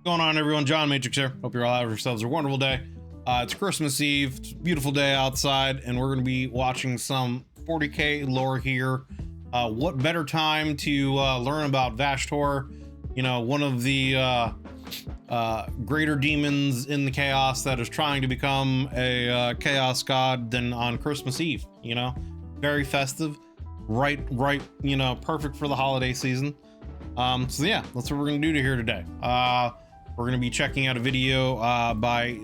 Going on, everyone? JohnMatrix here. Hope you're all having yourselves a wonderful day. It's Christmas Eve. It's a beautiful day outside, and we're going to be watching some 40k lore here. What better time to learn about Vashtorr, you know, one of the greater demons in the chaos that is trying to become a chaos god than on Christmas Eve. You know, very festive, right, you know, perfect for the holiday season. So yeah, that's what we're gonna do here today. We're gonna be checking out a video by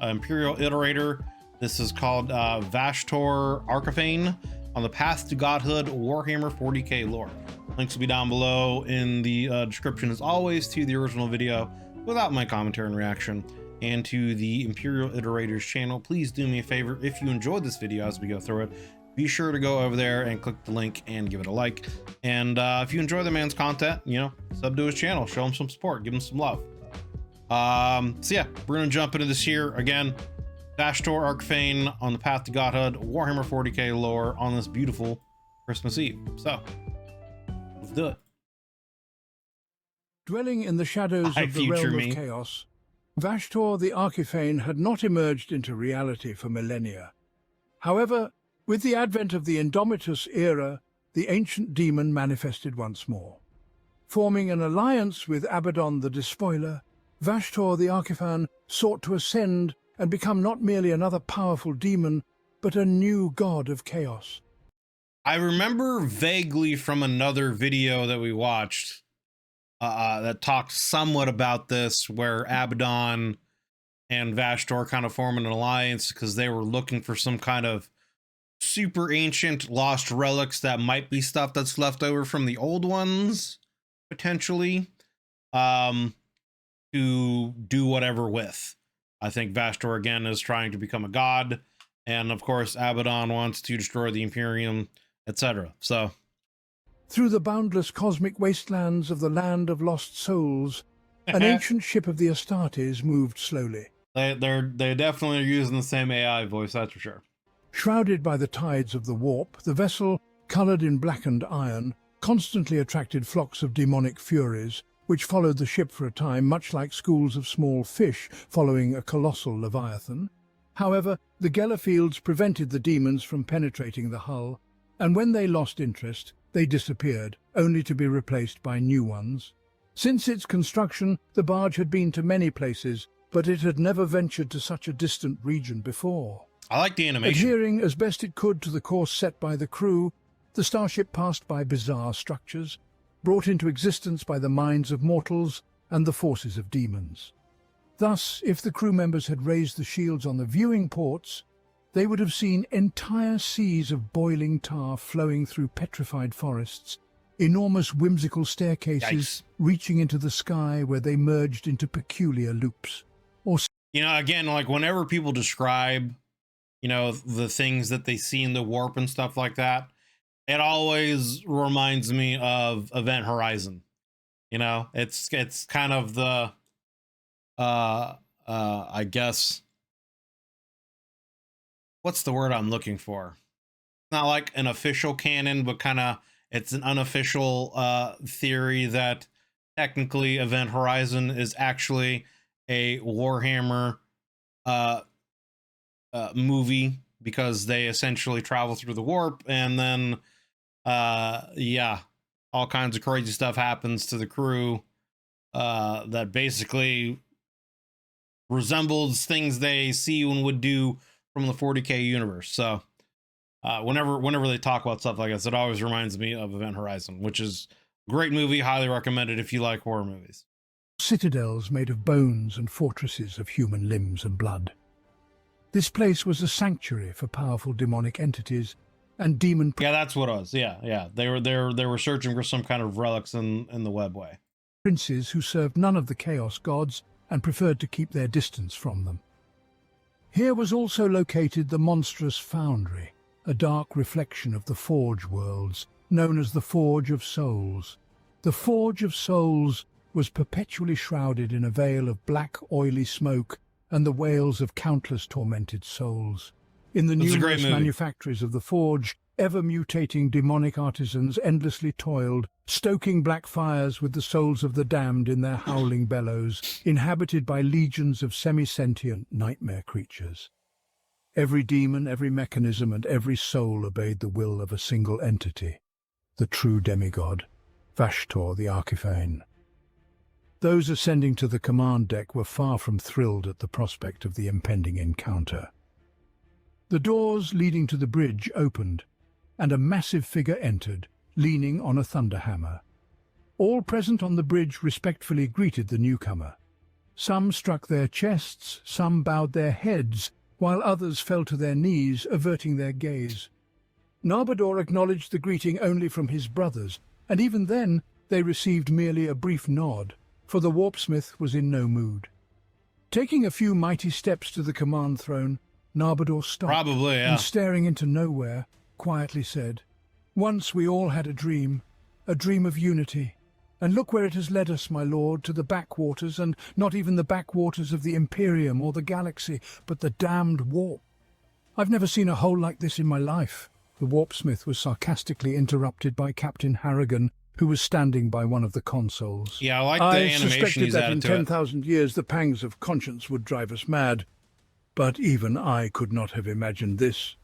Imperial Iterator. This is called Vashtorr Arkhifane on the Path to Godhood Warhammer 40k lore. Links will be down below in the description, as always, to the original video without my commentary and reaction, and to the Imperial Iterators channel. Please do me a favor, if you enjoyed this video as we go through it, be sure to go over there and click the link and give it a like. And if you enjoy the man's content, you know, sub to his channel, show him some support, give him some love. So yeah, we're gonna jump into this here again. Vashtorr Arkhifane on the Path to Godhood Warhammer 40k lore on this beautiful Christmas Eve. So let's do it. Dwelling in the shadows of the realm of chaos, Vashtorr the Arkhifane had not emerged into reality for millennia. However, with the advent of the Indomitus era, the ancient demon manifested once more. Forming an alliance with Abaddon the Despoiler, Vashtorr the Arkhifane sought to ascend and become not merely another powerful demon, but a new god of chaos. I remember vaguely from another video that we watched that talked somewhat about this, where Abaddon and Vashtorr kind of formed an alliance because they were looking for some kind of super ancient lost relics that might be stuff that's left over from the old ones, potentially, to do whatever with. I think Vashtorr again is trying to become a god, and of course Abaddon wants to destroy the Imperium, etc. So through the boundless cosmic wastelands of the land of lost souls, an ancient ship of the Astartes moved slowly. They definitely are using the same AI voice, that's for sure. Shrouded by the tides of the warp, the vessel, coloured in blackened iron, constantly attracted flocks of demonic furies, which followed the ship for a time, much like schools of small fish following a colossal leviathan. However, the Gellerfields prevented the demons from penetrating the hull, and when they lost interest, they disappeared, only to be replaced by new ones. Since its construction, the barge had been to many places, but it had never ventured to such a distant region before. I like the animation. Adhering as best it could to the course set by the crew, the starship passed by bizarre structures, brought into existence by the minds of mortals and the forces of demons. Thus, if the crew members had raised the shields on the viewing ports, they would have seen entire seas of boiling tar flowing through petrified forests, enormous whimsical staircases reaching into the sky where they merged into peculiar loops. Or, you know, again, like whenever people describe, you know, the things that they see in the warp and stuff like that, it always reminds me of Event Horizon. You know, it's kind of the I guess, what's the word I'm looking for? Not like an official canon, but kind of it's an unofficial theory that technically Event Horizon is actually a Warhammer movie, because they essentially travel through the warp, and then yeah, all kinds of crazy stuff happens to the crew that basically resembles things they see and would do from the 40k universe. So whenever they talk about stuff like this, it always reminds me of Event Horizon, which is a great movie, highly recommended if you like horror movies. Citadels made of bones and fortresses of human limbs and blood. This place was a sanctuary for powerful demonic entities and demon... Yeah, that's what it was. Yeah. They were searching for some kind of relics in the webway. Princes who served none of the chaos gods and preferred to keep their distance from them. Here was also located the monstrous foundry, a dark reflection of the Forge worlds, known as the Forge of Souls. The Forge of Souls was perpetually shrouded in a veil of black, oily smoke and the wails of countless tormented souls. In the numerous manufactories of the Forge, ever-mutating demonic artisans endlessly toiled, stoking black fires with the souls of the damned in their howling bellows, inhabited by legions of semi-sentient nightmare creatures. Every demon, every mechanism, and every soul obeyed the will of a single entity, the true demigod, Vashtorr the Arkhifane. Those ascending to the command deck were far from thrilled at the prospect of the impending encounter. The doors leading to the bridge opened, and a massive figure entered, leaning on a thunderhammer. All present on the bridge respectfully greeted the newcomer. Some struck their chests, some bowed their heads, while others fell to their knees, averting their gaze. Narbador acknowledged the greeting only from his brothers, and even then they received merely a brief nod, for the warpsmith was in no mood. Taking a few mighty steps to the command throne, Narbador stopped, and staring into nowhere, quietly said, "Once we all had a dream of unity. And look where it has led us, my lord, to the backwaters, and not even the backwaters of the Imperium or the galaxy, but the damned warp. I've never seen a hole like this in my life." The warpsmith was sarcastically interrupted by Captain Harrigan, who was standing by one of the consoles. Yeah, I like the animation he's added to it. I suspected that in 10,000 years the pangs of conscience would drive us mad, but even I could not have imagined this.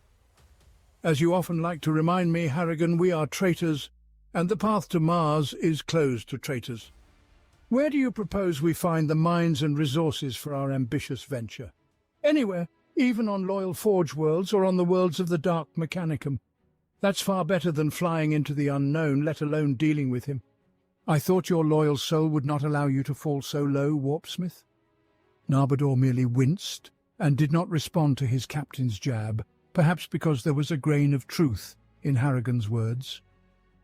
As you often like to remind me, Harrigan, we are traitors, and the path to Mars is closed to traitors. Where do you propose we find the mines and resources for our ambitious venture? Anywhere, even on loyal Forge worlds or on the worlds of the Dark Mechanicum. That's far better than flying into the unknown, let alone dealing with him. I thought your loyal soul would not allow you to fall so low, Warpsmith." Narbador merely winced and did not respond to his captain's jab, perhaps because there was a grain of truth in Harrigan's words.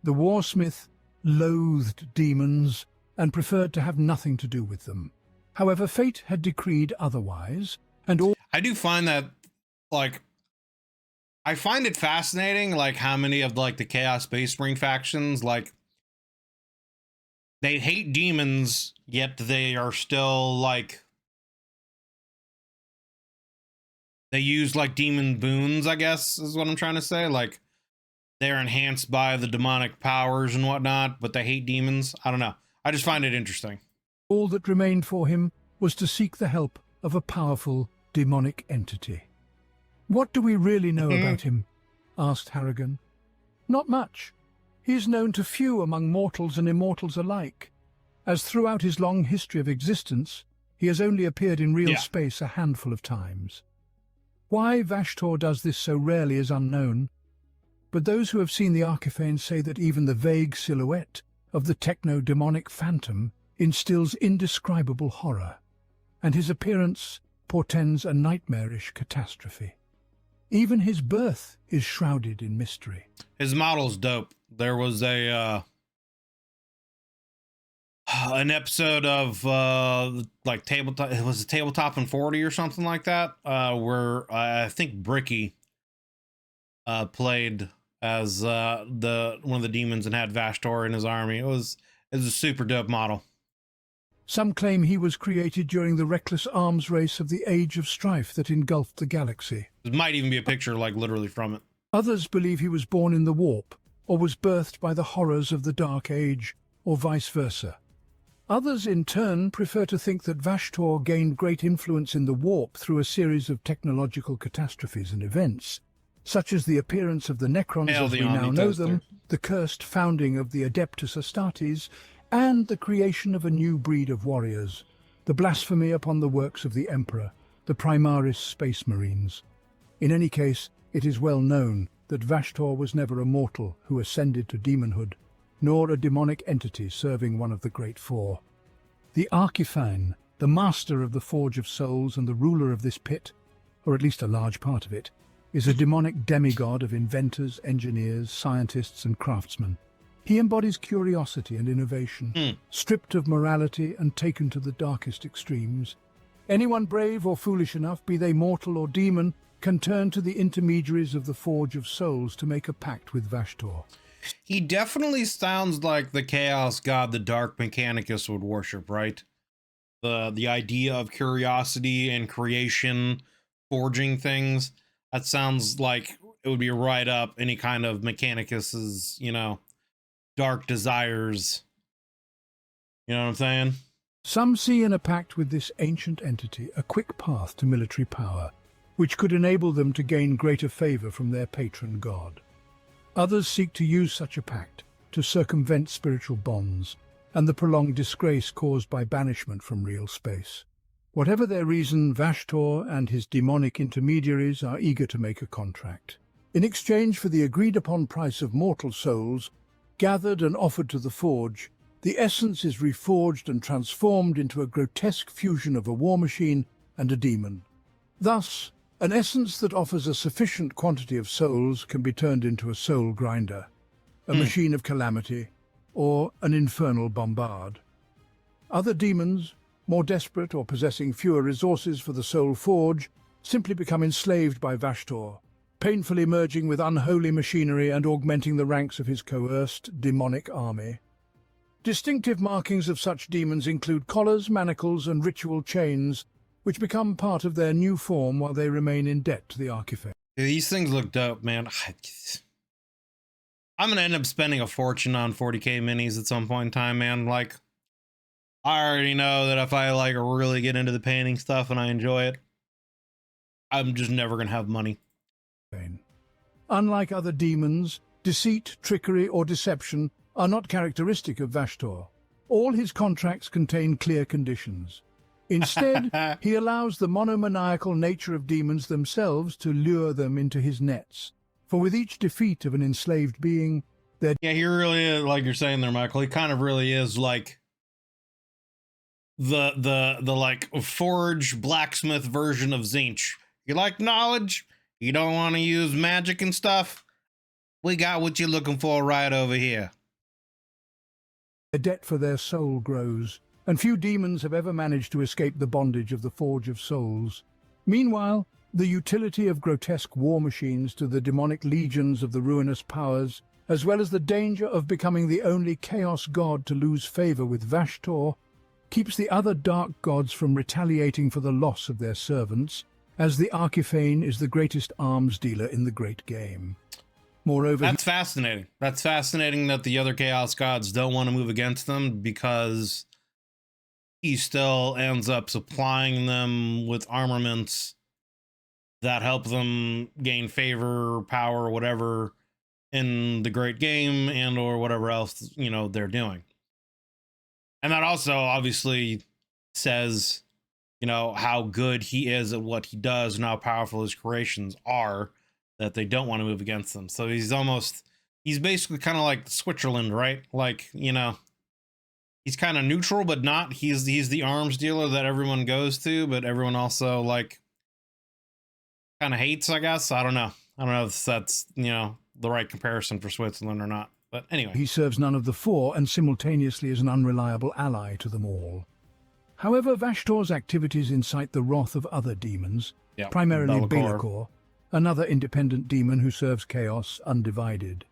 The warsmith loathed demons and preferred to have nothing to do with them. However, fate had decreed otherwise, and all... I do find that, like, I find it fascinating, like, how many of, like, the Chaos Space Marine factions, like, they hate demons, yet they are still, like, they use, like, demon boons, I guess, is what I'm trying to say. Like, they're enhanced by the demonic powers and whatnot, but they hate demons. I don't know. I just find it interesting. All that remained for him was to seek the help of a powerful demonic entity. "What do we really know about him?" asked Harrigan. "Not much. He is known to few among mortals and immortals alike, as throughout his long history of existence, he has only appeared in real space a handful of times. Why Vashtorr does this so rarely is unknown, but those who have seen the Arkhifane say that even the vague silhouette of the techno-demonic phantom instills indescribable horror, and his appearance portends a nightmarish catastrophe. Even his birth is shrouded in mystery." His model's dope. There was a an episode of like tabletop. It was a tabletop in 40 or something like that, where I think Bricky played as one of the demons and had Vashtorr in his army. It was a super dope model. Some claim he was created during the reckless arms race of the Age of Strife that engulfed the galaxy. There might even be a picture, like, literally from it. Others believe he was born in the warp, or was birthed by the horrors of the Dark Age, or vice versa. Others, in turn, prefer to think that Vashtorr gained great influence in the warp through a series of technological catastrophes and events, such as the appearance of the Necrons as we now know them, the cursed founding of the Adeptus Astartes, and the creation of a new breed of warriors, the blasphemy upon the works of the Emperor, the Primaris Space Marines. In any case, it is well known that Vashtorr was never a mortal who ascended to demonhood, nor a demonic entity serving one of the Great Four. The Arkhifane, the master of the Forge of Souls and the ruler of this pit, or at least a large part of it, is a demonic demigod of inventors, engineers, scientists, and craftsmen. He embodies curiosity and innovation, stripped of morality and taken to the darkest extremes. Anyone brave or foolish enough, be they mortal or demon, can turn to the intermediaries of the Forge of Souls to make a pact with Vashtorr. He definitely sounds like the chaos god the Dark Mechanicus would worship, right? The idea of curiosity and creation, forging things. That sounds like it would be right up any kind of Mechanicus's, you know, dark desires. You know what I'm saying? Some see in a pact with this ancient entity a quick path to military power, which could enable them to gain greater favor from their patron god. Others seek to use such a pact to circumvent spiritual bonds and the prolonged disgrace caused by banishment from real space. Whatever their reason, Vashtorr and his demonic intermediaries are eager to make a contract. In exchange for the agreed-upon price of mortal souls, gathered and offered to the forge, the essence is reforged and transformed into a grotesque fusion of a war machine and a demon. Thus, an essence that offers a sufficient quantity of souls can be turned into a soul grinder, a machine of calamity, or an infernal bombard. Other demons, more desperate or possessing fewer resources for the soul forge, simply become enslaved by Vashtorr, painfully merging with unholy machinery and augmenting the ranks of his coerced, demonic army. Distinctive markings of such demons include collars, manacles, and ritual chains, which become part of their new form while they remain in debt to the Arkhifane. These things look dope, man. I'm gonna end up spending a fortune on 40k minis at some point in time, man. Like, I already know that if I like really get into the painting stuff and I enjoy it, I'm just never gonna have money. Unlike other demons, deceit, trickery, or deception are not characteristic of Vashtorr. All his contracts contain clear conditions. Instead, he allows the monomaniacal nature of demons themselves to lure them into his nets. For with each defeat of an enslaved being, their... Yeah, he really is, like you're saying there, Michael, he kind of really is like the like forge blacksmith version of Zinch. You like knowledge? You don't want to use magic and stuff? We got what you're looking for right over here. The debt for their soul grows, and few demons have ever managed to escape the bondage of the Forge of Souls. Meanwhile, the utility of grotesque war machines to the demonic legions of the ruinous powers, as well as the danger of becoming the only chaos god to lose favor with Vashtorr, keeps the other dark gods from retaliating for the loss of their servants, as the Arkhifane is the greatest arms dealer in the great game. Moreover, that's fascinating. That's fascinating that the other chaos gods don't want to move against them, because he still ends up supplying them with armaments that help them gain favor, power, whatever in the great game and or whatever else, you know, they're doing. And that also obviously says, you know, how good he is at what he does and how powerful his creations are, that they don't want to move against them. So he's basically kind of like Switzerland, right? Like, you know, he's kind of neutral, but not. He's the arms dealer that everyone goes to, but everyone also like kind of hates, I guess. I don't know if that's, you know, the right comparison for Switzerland or not. But anyway. He serves none of the four and simultaneously is an unreliable ally to them all. However, Vashtorr's activities incite the wrath of other demons, primarily Vashtorr, another independent demon who serves chaos undivided.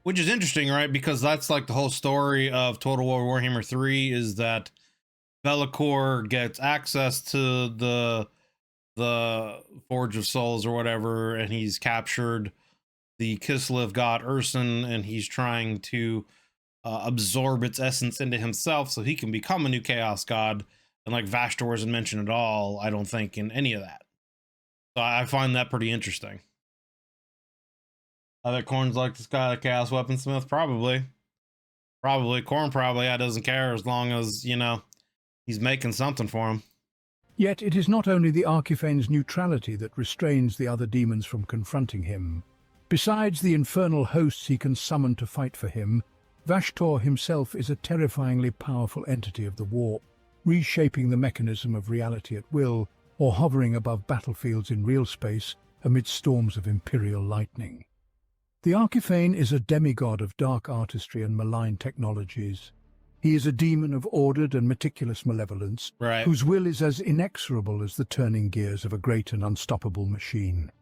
Which is interesting, right? Because that's like the whole story of Total War Warhammer 3 is that Vashtorr gets access to the Forge of Souls or whatever, and he's captured the Kislev god Urson, and he's trying to absorb its essence into himself so he can become a new chaos god. And like Vashtorr isn't mentioned at all, I don't think, in any of that. So I find that pretty interesting. I bet Korn's like this guy, the Chaos Weaponsmith, probably. Korn probably doesn't care as long as, you know, he's making something for him. Yet it is not only the Arkhifane's neutrality that restrains the other demons from confronting him. Besides the infernal hosts he can summon to fight for him, Vashtorr himself is a terrifyingly powerful entity of the warp, reshaping the mechanism of reality at will, or hovering above battlefields in real space amid storms of imperial lightning. The Arkhifane is a demigod of dark artistry and malign technologies. He is a demon of ordered and meticulous malevolence, whose will is as inexorable as the turning gears of a great and unstoppable machine.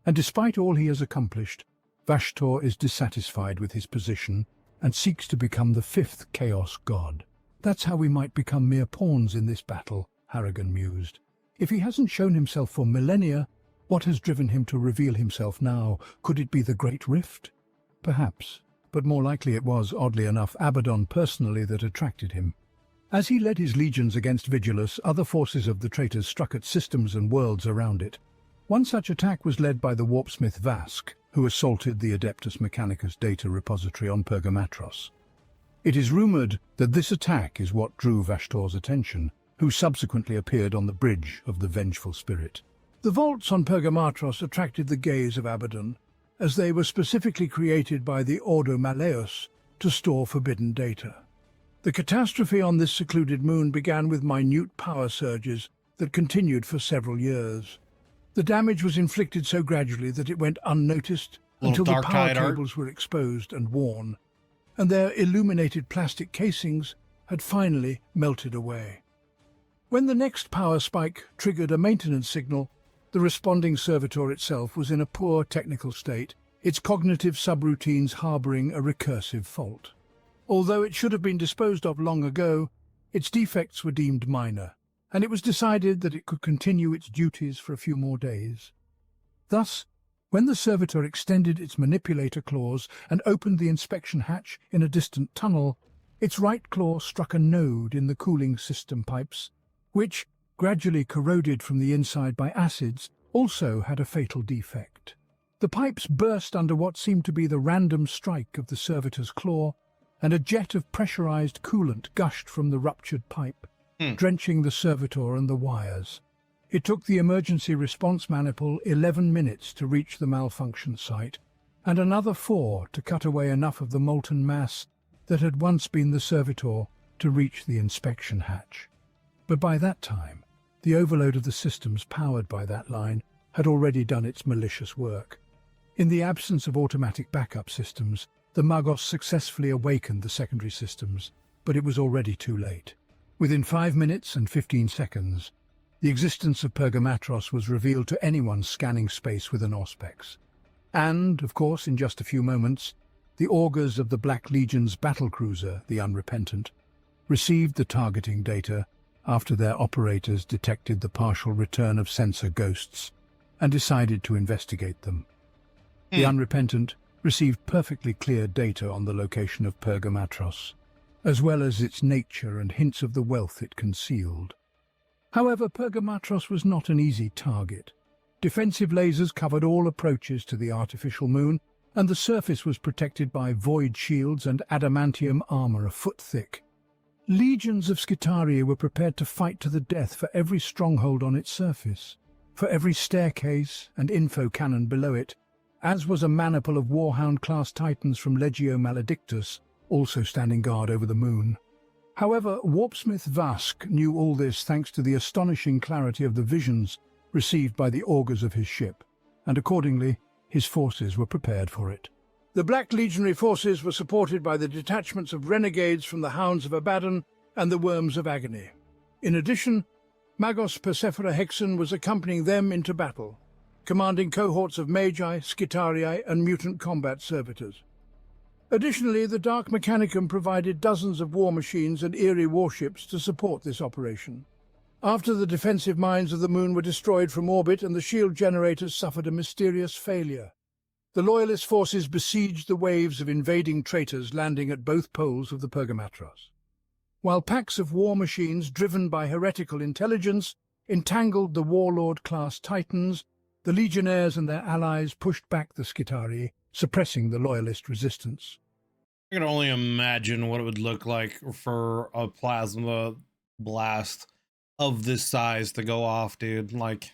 And despite all he has accomplished, Vashtorr is dissatisfied with his position and seeks to become the fifth Chaos God. That's how we might become mere pawns in this battle, Harrigan mused. If he hasn't shown himself for millennia, what has driven him to reveal himself now? Could it be the Great Rift? Perhaps. but more likely it was, oddly enough, Abaddon personally that attracted him. As he led his legions against Vigilus, other forces of the traitors struck at systems and worlds around it. One such attack was led by the warpsmith Vask, who assaulted the Adeptus Mechanicus data repository on Pergamatros. It is rumoured that this attack is what drew Vashtorr's attention, who subsequently appeared on the bridge of the vengeful spirit. The vaults on Pergamatros attracted the gaze of Abaddon, as they were specifically created by the Ordo Malleus to store forbidden data. The catastrophe on this secluded moon began with minute power surges that continued for several years. The damage was inflicted so gradually that it went unnoticed until the power cables were exposed and worn, and their illuminated plastic casings had finally melted away. When the next power spike triggered a maintenance signal, the responding servitor itself was in a poor technical state, its cognitive subroutines harbouring a recursive fault. Although it should have been disposed of long ago, its defects were deemed minor, and it was decided that it could continue its duties for a few more days. Thus, when the servitor extended its manipulator claws and opened the inspection hatch in a distant tunnel, its right claw struck a node in the cooling system pipes, which, gradually corroded from the inside by acids, also had a fatal defect. The pipes burst under what seemed to be the random strike of the servitor's claw, and a jet of pressurized coolant gushed from the ruptured pipe, drenching the servitor and the wires. It took the emergency response maniple 11 minutes to reach the malfunction site, and another 4 to cut away enough of the molten mass that had once been the servitor to reach the inspection hatch. But by that time, the overload of the systems powered by that line had already done its malicious work. In the absence of automatic backup systems, the Magos successfully awakened the secondary systems, but it was already too late. Within 5 minutes and 15 seconds, the existence of Pergamatros was revealed to anyone scanning space with an Auspex. And, of course, in just a few moments, the augurs of the Black Legion's battlecruiser, the Unrepentant, received the targeting data after their operators detected the partial return of sensor ghosts and decided to investigate them. The Unrepentant received perfectly clear data on the location of Pergamatros, as well as its nature and hints of the wealth it concealed. However, Pergamatros was not an easy target. Defensive lasers covered all approaches to the artificial moon, and the surface was protected by void shields and adamantium armor a foot thick. Legions of Skitarii were prepared to fight to the death for every stronghold on its surface, for every staircase and info cannon below it, as was a maniple of Warhound-class Titans from Legio Maledictus, also standing guard over the moon. However, Warpsmith Vask knew all this thanks to the astonishing clarity of the visions received by the augurs of his ship, and accordingly, his forces were prepared for it. The Black Legionary forces were supported by the detachments of renegades from the Hounds of Abaddon and the Worms of Agony. In addition, Magos Persephora Hexen was accompanying them into battle, commanding cohorts of Magi, Skitarii, and mutant combat servitors. Additionally, the Dark Mechanicum provided dozens of war machines and eerie warships to support this operation. After the defensive mines of the moon were destroyed from orbit and the shield generators suffered a mysterious failure, the Loyalist forces besieged the waves of invading traitors landing at both poles of the Pergamatros. While packs of war machines driven by heretical intelligence entangled the Warlord-class Titans, the Legionnaires and their allies pushed back the Skitarii, suppressing the Loyalist resistance. I can only imagine what it would look like for a plasma blast of this size to go off, dude. Like,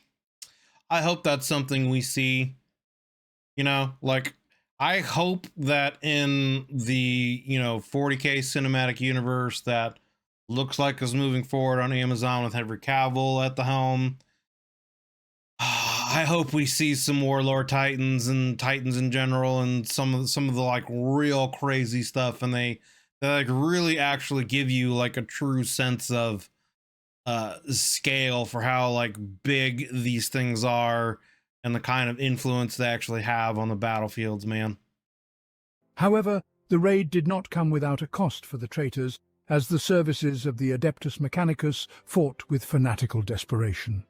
I hope that's something we see, you know, like, I hope that in the, 40k cinematic universe that looks like is moving forward on Amazon with Henry Cavill at the helm, I hope we see some Warlord Titans and Titans in general and some of the like real crazy stuff, and they like really actually give you like a true sense of scale for how like big these things are and the kind of influence they actually have on the battlefields, man. However, the raid did not come without a cost for the traitors, as the services of the Adeptus Mechanicus fought with fanatical desperation.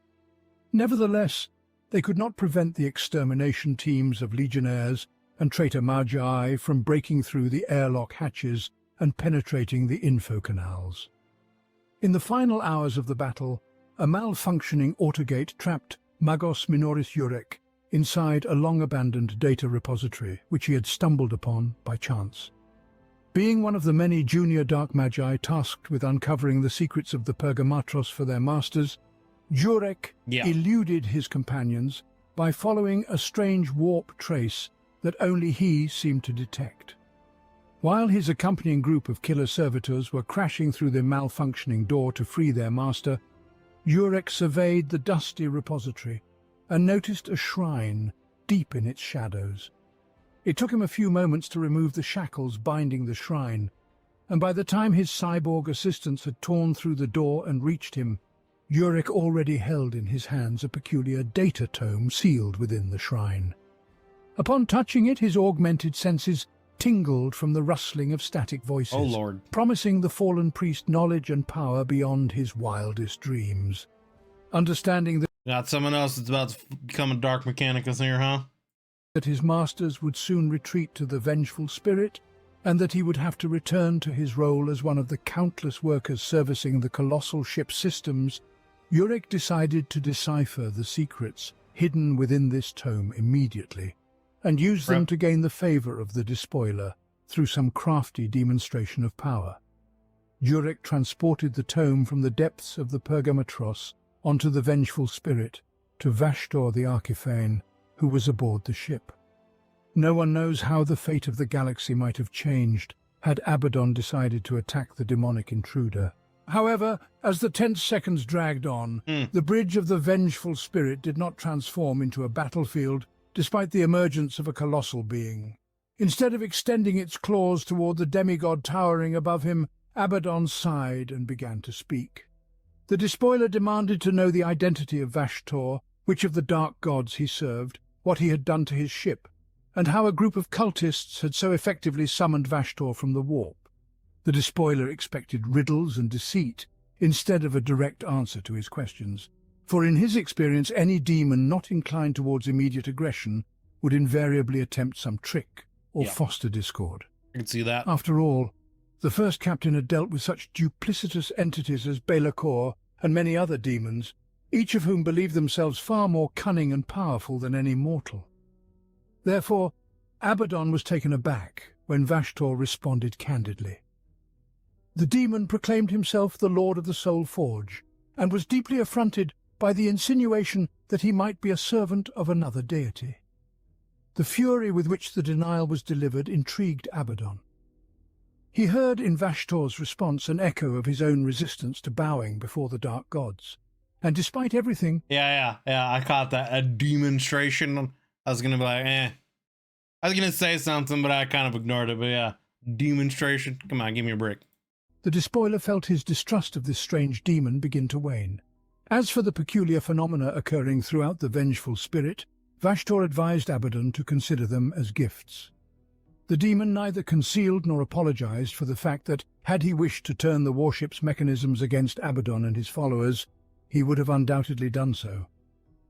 Nevertheless, they could not prevent the extermination teams of legionnaires and traitor Magi from breaking through the airlock hatches and penetrating the info canals. In the final hours of the battle, a malfunctioning autogate trapped Magos Minoris Jurek inside a long-abandoned data repository which he had stumbled upon by chance. Being one of the many junior Dark Magi tasked with uncovering the secrets of the Pergamatros for their masters, Jurek eluded his companions by following a strange warp trace that only he seemed to detect. While his accompanying group of killer servitors were crashing through the malfunctioning door to free their master, Jurek surveyed the dusty repository and noticed a shrine deep in its shadows. It took him a few moments to remove the shackles binding the shrine, and by the time his cyborg assistants had torn through the door and reached him, Jurek already held in his hands a peculiar data tome sealed within the shrine. Upon touching it, his augmented senses tingled from the rustling of static voices, oh Lord, promising the fallen priest knowledge and power beyond his wildest dreams. Understanding that got someone else that's about to become a Dark Mechanicus here, huh? That his masters would soon retreat to the vengeful spirit, and that he would have to return to his role as one of the countless workers servicing the colossal ship systems, Jurek decided to decipher the secrets hidden within this tome immediately, and use them to gain the favor of the despoiler through some crafty demonstration of power. Jurek transported the tome from the depths of the Pergamatros onto the vengeful spirit to Vashtorr the Arkhifane, who was aboard the ship. No one knows how the fate of the galaxy might have changed had Abaddon decided to attack the demonic intruder. However, as the tense seconds dragged on, the bridge of the vengeful spirit did not transform into a battlefield despite the emergence of a colossal being. Instead of extending its claws toward the demigod towering above him, Abaddon sighed and began to speak. The despoiler demanded to know the identity of Vashtorr, which of the dark gods he served, what he had done to his ship, and how a group of cultists had so effectively summoned Vashtorr from the warp. The despoiler expected riddles and deceit instead of a direct answer to his questions, for in his experience any demon not inclined towards immediate aggression would invariably attempt some trick or foster discord. I can see that. After all, the first captain had dealt with such duplicitous entities as Belacor and many other demons, each of whom believed themselves far more cunning and powerful than any mortal. Therefore, Abaddon was taken aback when Vashtorr responded candidly. The demon proclaimed himself the Lord of the Soul Forge, and was deeply affronted by the insinuation that he might be a servant of another deity. The fury with which the denial was delivered intrigued Abaddon. He heard in Vashtorr's response an echo of his own resistance to bowing before the dark gods, and despite everything... Yeah, I caught that. A demonstration. I was gonna be like, I was gonna say something, but I kind of ignored it, but yeah. Demonstration. Come on, give me a break. The despoiler felt his distrust of this strange demon begin to wane. As for the peculiar phenomena occurring throughout the vengeful spirit, Vashtorr advised Abaddon to consider them as gifts. The demon neither concealed nor apologized for the fact that, had he wished to turn the warship's mechanisms against Abaddon and his followers, he would have undoubtedly done so.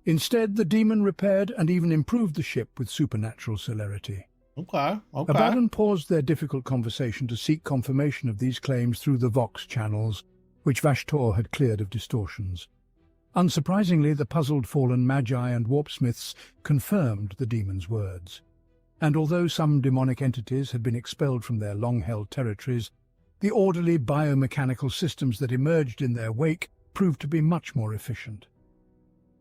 Instead, the demon repaired and even improved the ship with supernatural celerity. Okay. Abaddon paused their difficult conversation to seek confirmation of these claims through the Vox channels, which Vashtorr had cleared of distortions. Unsurprisingly, the puzzled fallen Magi and warpsmiths confirmed the demon's words. And although some demonic entities had been expelled from their long-held territories, the orderly biomechanical systems that emerged in their wake proved to be much more efficient.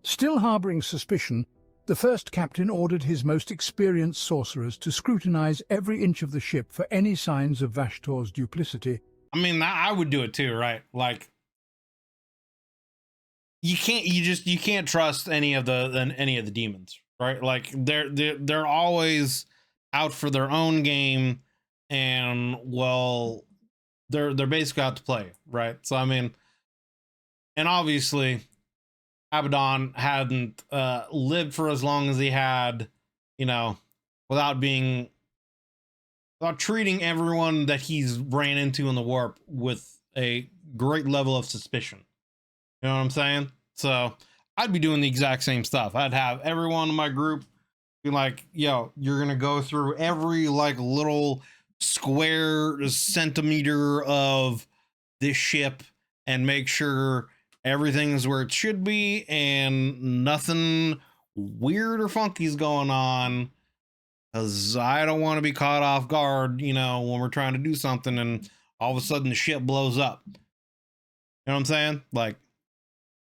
Still harboring suspicion, the first captain ordered his most experienced sorcerers to scrutinize every inch of the ship for any signs of Vashtorr's duplicity. I mean, I would do it too, right? Like, you can't trust any of the demons, right? Like they're always out for their own game, and well, they're basically out to play, right? So I mean, and obviously Abaddon hadn't lived for as long as he had, you know, without treating everyone that he's ran into in the warp with a great level of suspicion. You know what I'm saying? So I'd be doing the exact same stuff. I'd have everyone in my group Be like, yo, you're gonna go through every like little square centimeter of this ship and make sure everything's where it should be and nothing weird or funky's going on, because I don't want to be caught off guard, when we're trying to do something and all of a sudden the ship blows up. You know what I'm saying? Like,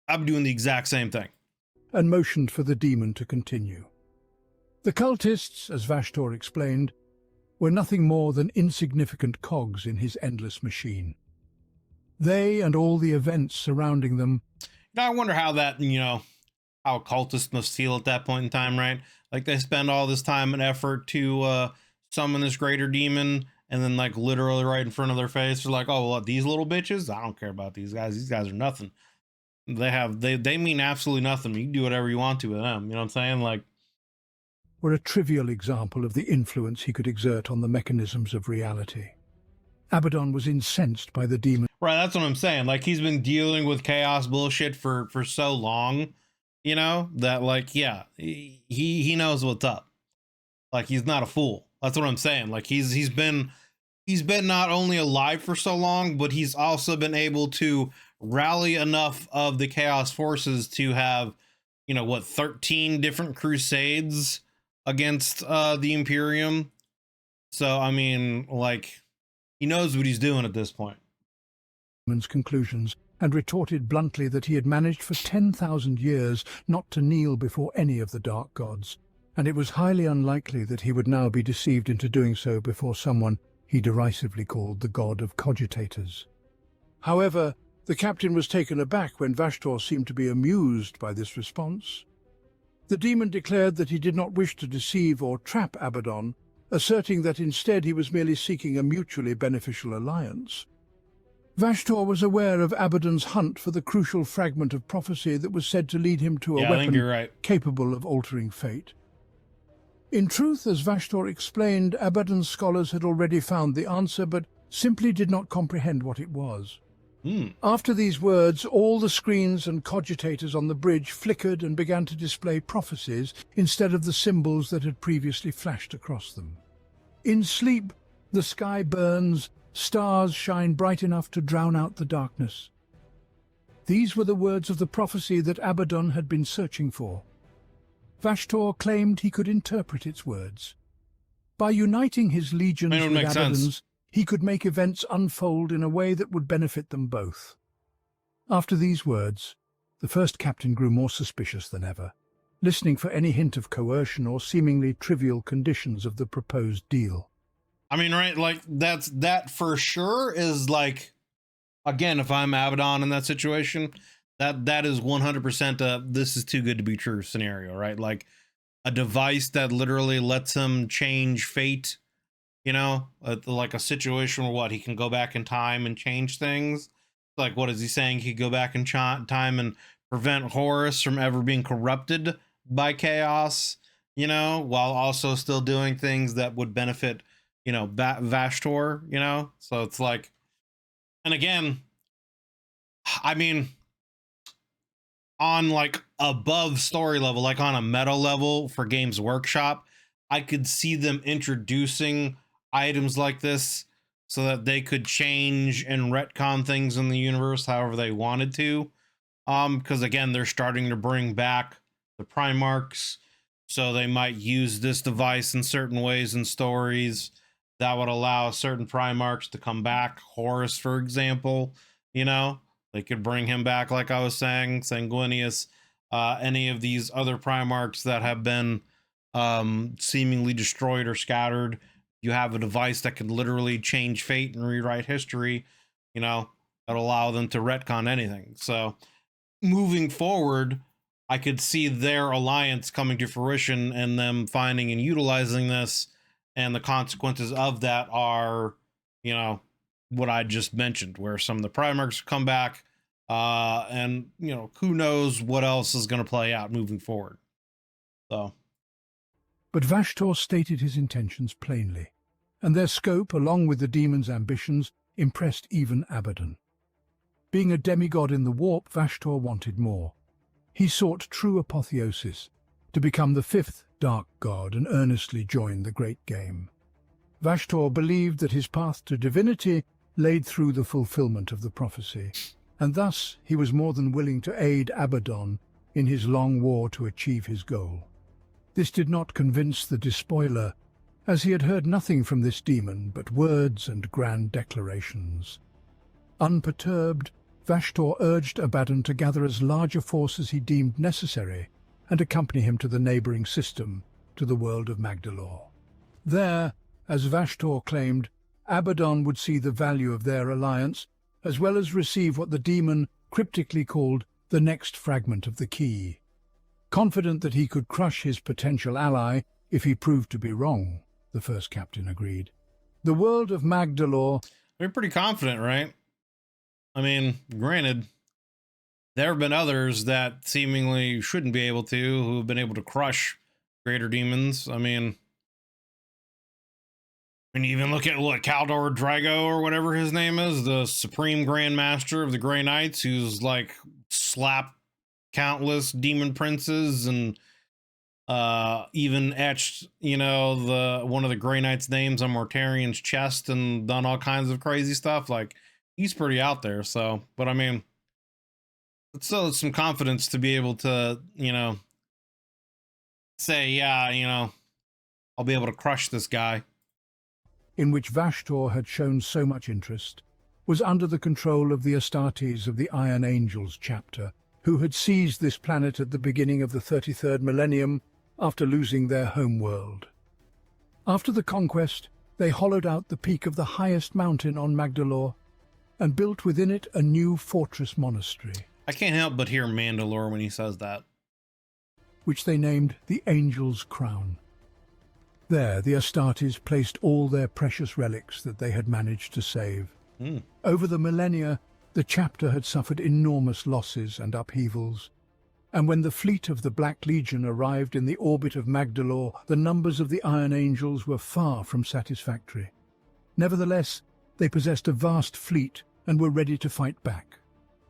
I'm doing the exact same thing. And motioned for the demon to continue. The cultists, as Vashtorr explained, were nothing more than insignificant cogs in his endless machine. They and all the events surrounding them. I wonder how that, how cultists must feel at that point in time, right? Like they spend all this time and effort to summon this greater demon, and then like literally right in front of their face, they're like, oh, what, these little bitches? I don't care about these guys. These guys are nothing. They mean absolutely nothing. You can do whatever you want to with them. You know what I'm saying? Like, were a trivial example of the influence he could exert on the mechanisms of reality. Abaddon was incensed by the demon. Right, that's what I'm saying. Like, he's been dealing with chaos bullshit for so long, that like, yeah, he knows what's up. Like, he's not a fool. That's what I'm saying. Like, he's been not only alive for so long, but he's also been able to rally enough of the chaos forces to have, 13 different crusades against the Imperium. So, I mean, like, he knows what he's doing at this point. Conclusions, and retorted bluntly that he had managed for 10,000 years not to kneel before any of the dark gods, and it was highly unlikely that he would now be deceived into doing so before someone he derisively called the god of cogitators. However, the captain was taken aback when Vashtorr seemed to be amused by this response. The demon declared that he did not wish to deceive or trap Abaddon, asserting that instead he was merely seeking a mutually beneficial alliance. Vashtorr was aware of Abaddon's hunt for the crucial fragment of prophecy that was said to lead him to a weapon capable of altering fate. In truth, as Vashtorr explained, Abaddon's scholars had already found the answer, but simply did not comprehend what it was. After these words, all the screens and cogitators on the bridge flickered and began to display prophecies instead of the symbols that had previously flashed across them. In sleep, the sky burns, stars shine bright enough to drown out the darkness. These were the words of the prophecy that Abaddon had been searching for. Vashtorr claimed he could interpret its words. By uniting his legions with Abaddon's, he could make events unfold in a way that would benefit them both. After these words, the first captain grew more suspicious than ever, listening for any hint of coercion or seemingly trivial conditions of the proposed deal. I mean, right, like, that for sure is like, again, if I'm Abaddon in that situation, that is 100% a this is too good to be true scenario, right? Like, a device that literally lets him change fate, like a situation where what, he can go back in time and change things. Like, what is he saying? He could go back in time and prevent Horus from ever being corrupted by chaos, while also still doing things that would benefit, Vashtorr, so it's like, and again, I mean, on like above story level, like on a meta level for Games Workshop, I could see them introducing items like this so that they could change and retcon things in the universe however they wanted to. Because again, they're starting to bring back the Primarchs, so they might use this device in certain ways in stories that would allow certain Primarchs to come back. Horus, for example, they could bring him back, like I was saying, Sanguinius, any of these other Primarchs that have been seemingly destroyed or scattered. You have a device that could literally change fate and rewrite history, that allow them to retcon anything. So moving forward, I could see their alliance coming to fruition and them finding and utilizing this, and the consequences of that are, what I just mentioned, where some of the Primarchs come back, and who knows what else is going to play out moving forward. So, but Vashtorr stated his intentions plainly, and their scope, along with the demon's ambitions, impressed even Abaddon. Being a demigod in the warp, Vashtorr wanted more. He sought true apotheosis, to become the fifth dark god and earnestly joined the great game. Vashtorr believed that his path to divinity laid through the fulfillment of the prophecy, and thus he was more than willing to aid Abaddon in his long war to achieve his goal. This did not convince the despoiler, as he had heard nothing from this demon but words and grand declarations. Unperturbed, Vashtorr urged Abaddon to gather as large a force as he deemed necessary and accompany him to the neighboring system, to the world of Magdalor. There, as Vashtorr claimed, Abaddon would see the value of their alliance, as well as receive what the demon cryptically called the next fragment of the key. Confident that he could crush his potential ally if he proved to be wrong, the first captain agreed. The world of Magdalor... They're pretty confident, right? I mean, granted, there have been others that seemingly shouldn't be able to, who have been able to crush greater demons. I mean, when you even look at what Kaldor Drago or whatever his name is, the Supreme Grand Master of the Grey Knights, who's like slapped countless demon princes and even etched, you know, one of the Grey Knights' names on Mortarian's chest and done all kinds of crazy stuff. Like, he's pretty out there. So, but I mean, it's still some confidence to be able to, you know, say, yeah, you know, I'll be able to crush this guy. In which Vashtorr had shown so much interest, was under the control of the Astartes of the Iron Angels chapter, who had seized this planet at the beginning of the 33rd millennium after losing their homeworld. After the conquest, they hollowed out the peak of the highest mountain on Magdalor and built within it a new fortress monastery. I can't help but hear Mandalore when he says that. Which they named the Angel's Crown. There, the Astartes placed all their precious relics that they had managed to save. Over the millennia, the chapter had suffered enormous losses and upheavals, and when the fleet of the Black Legion arrived in the orbit of Magdalor, the numbers of the Iron Angels were far from satisfactory. Nevertheless, they possessed a vast fleet and were ready to fight back.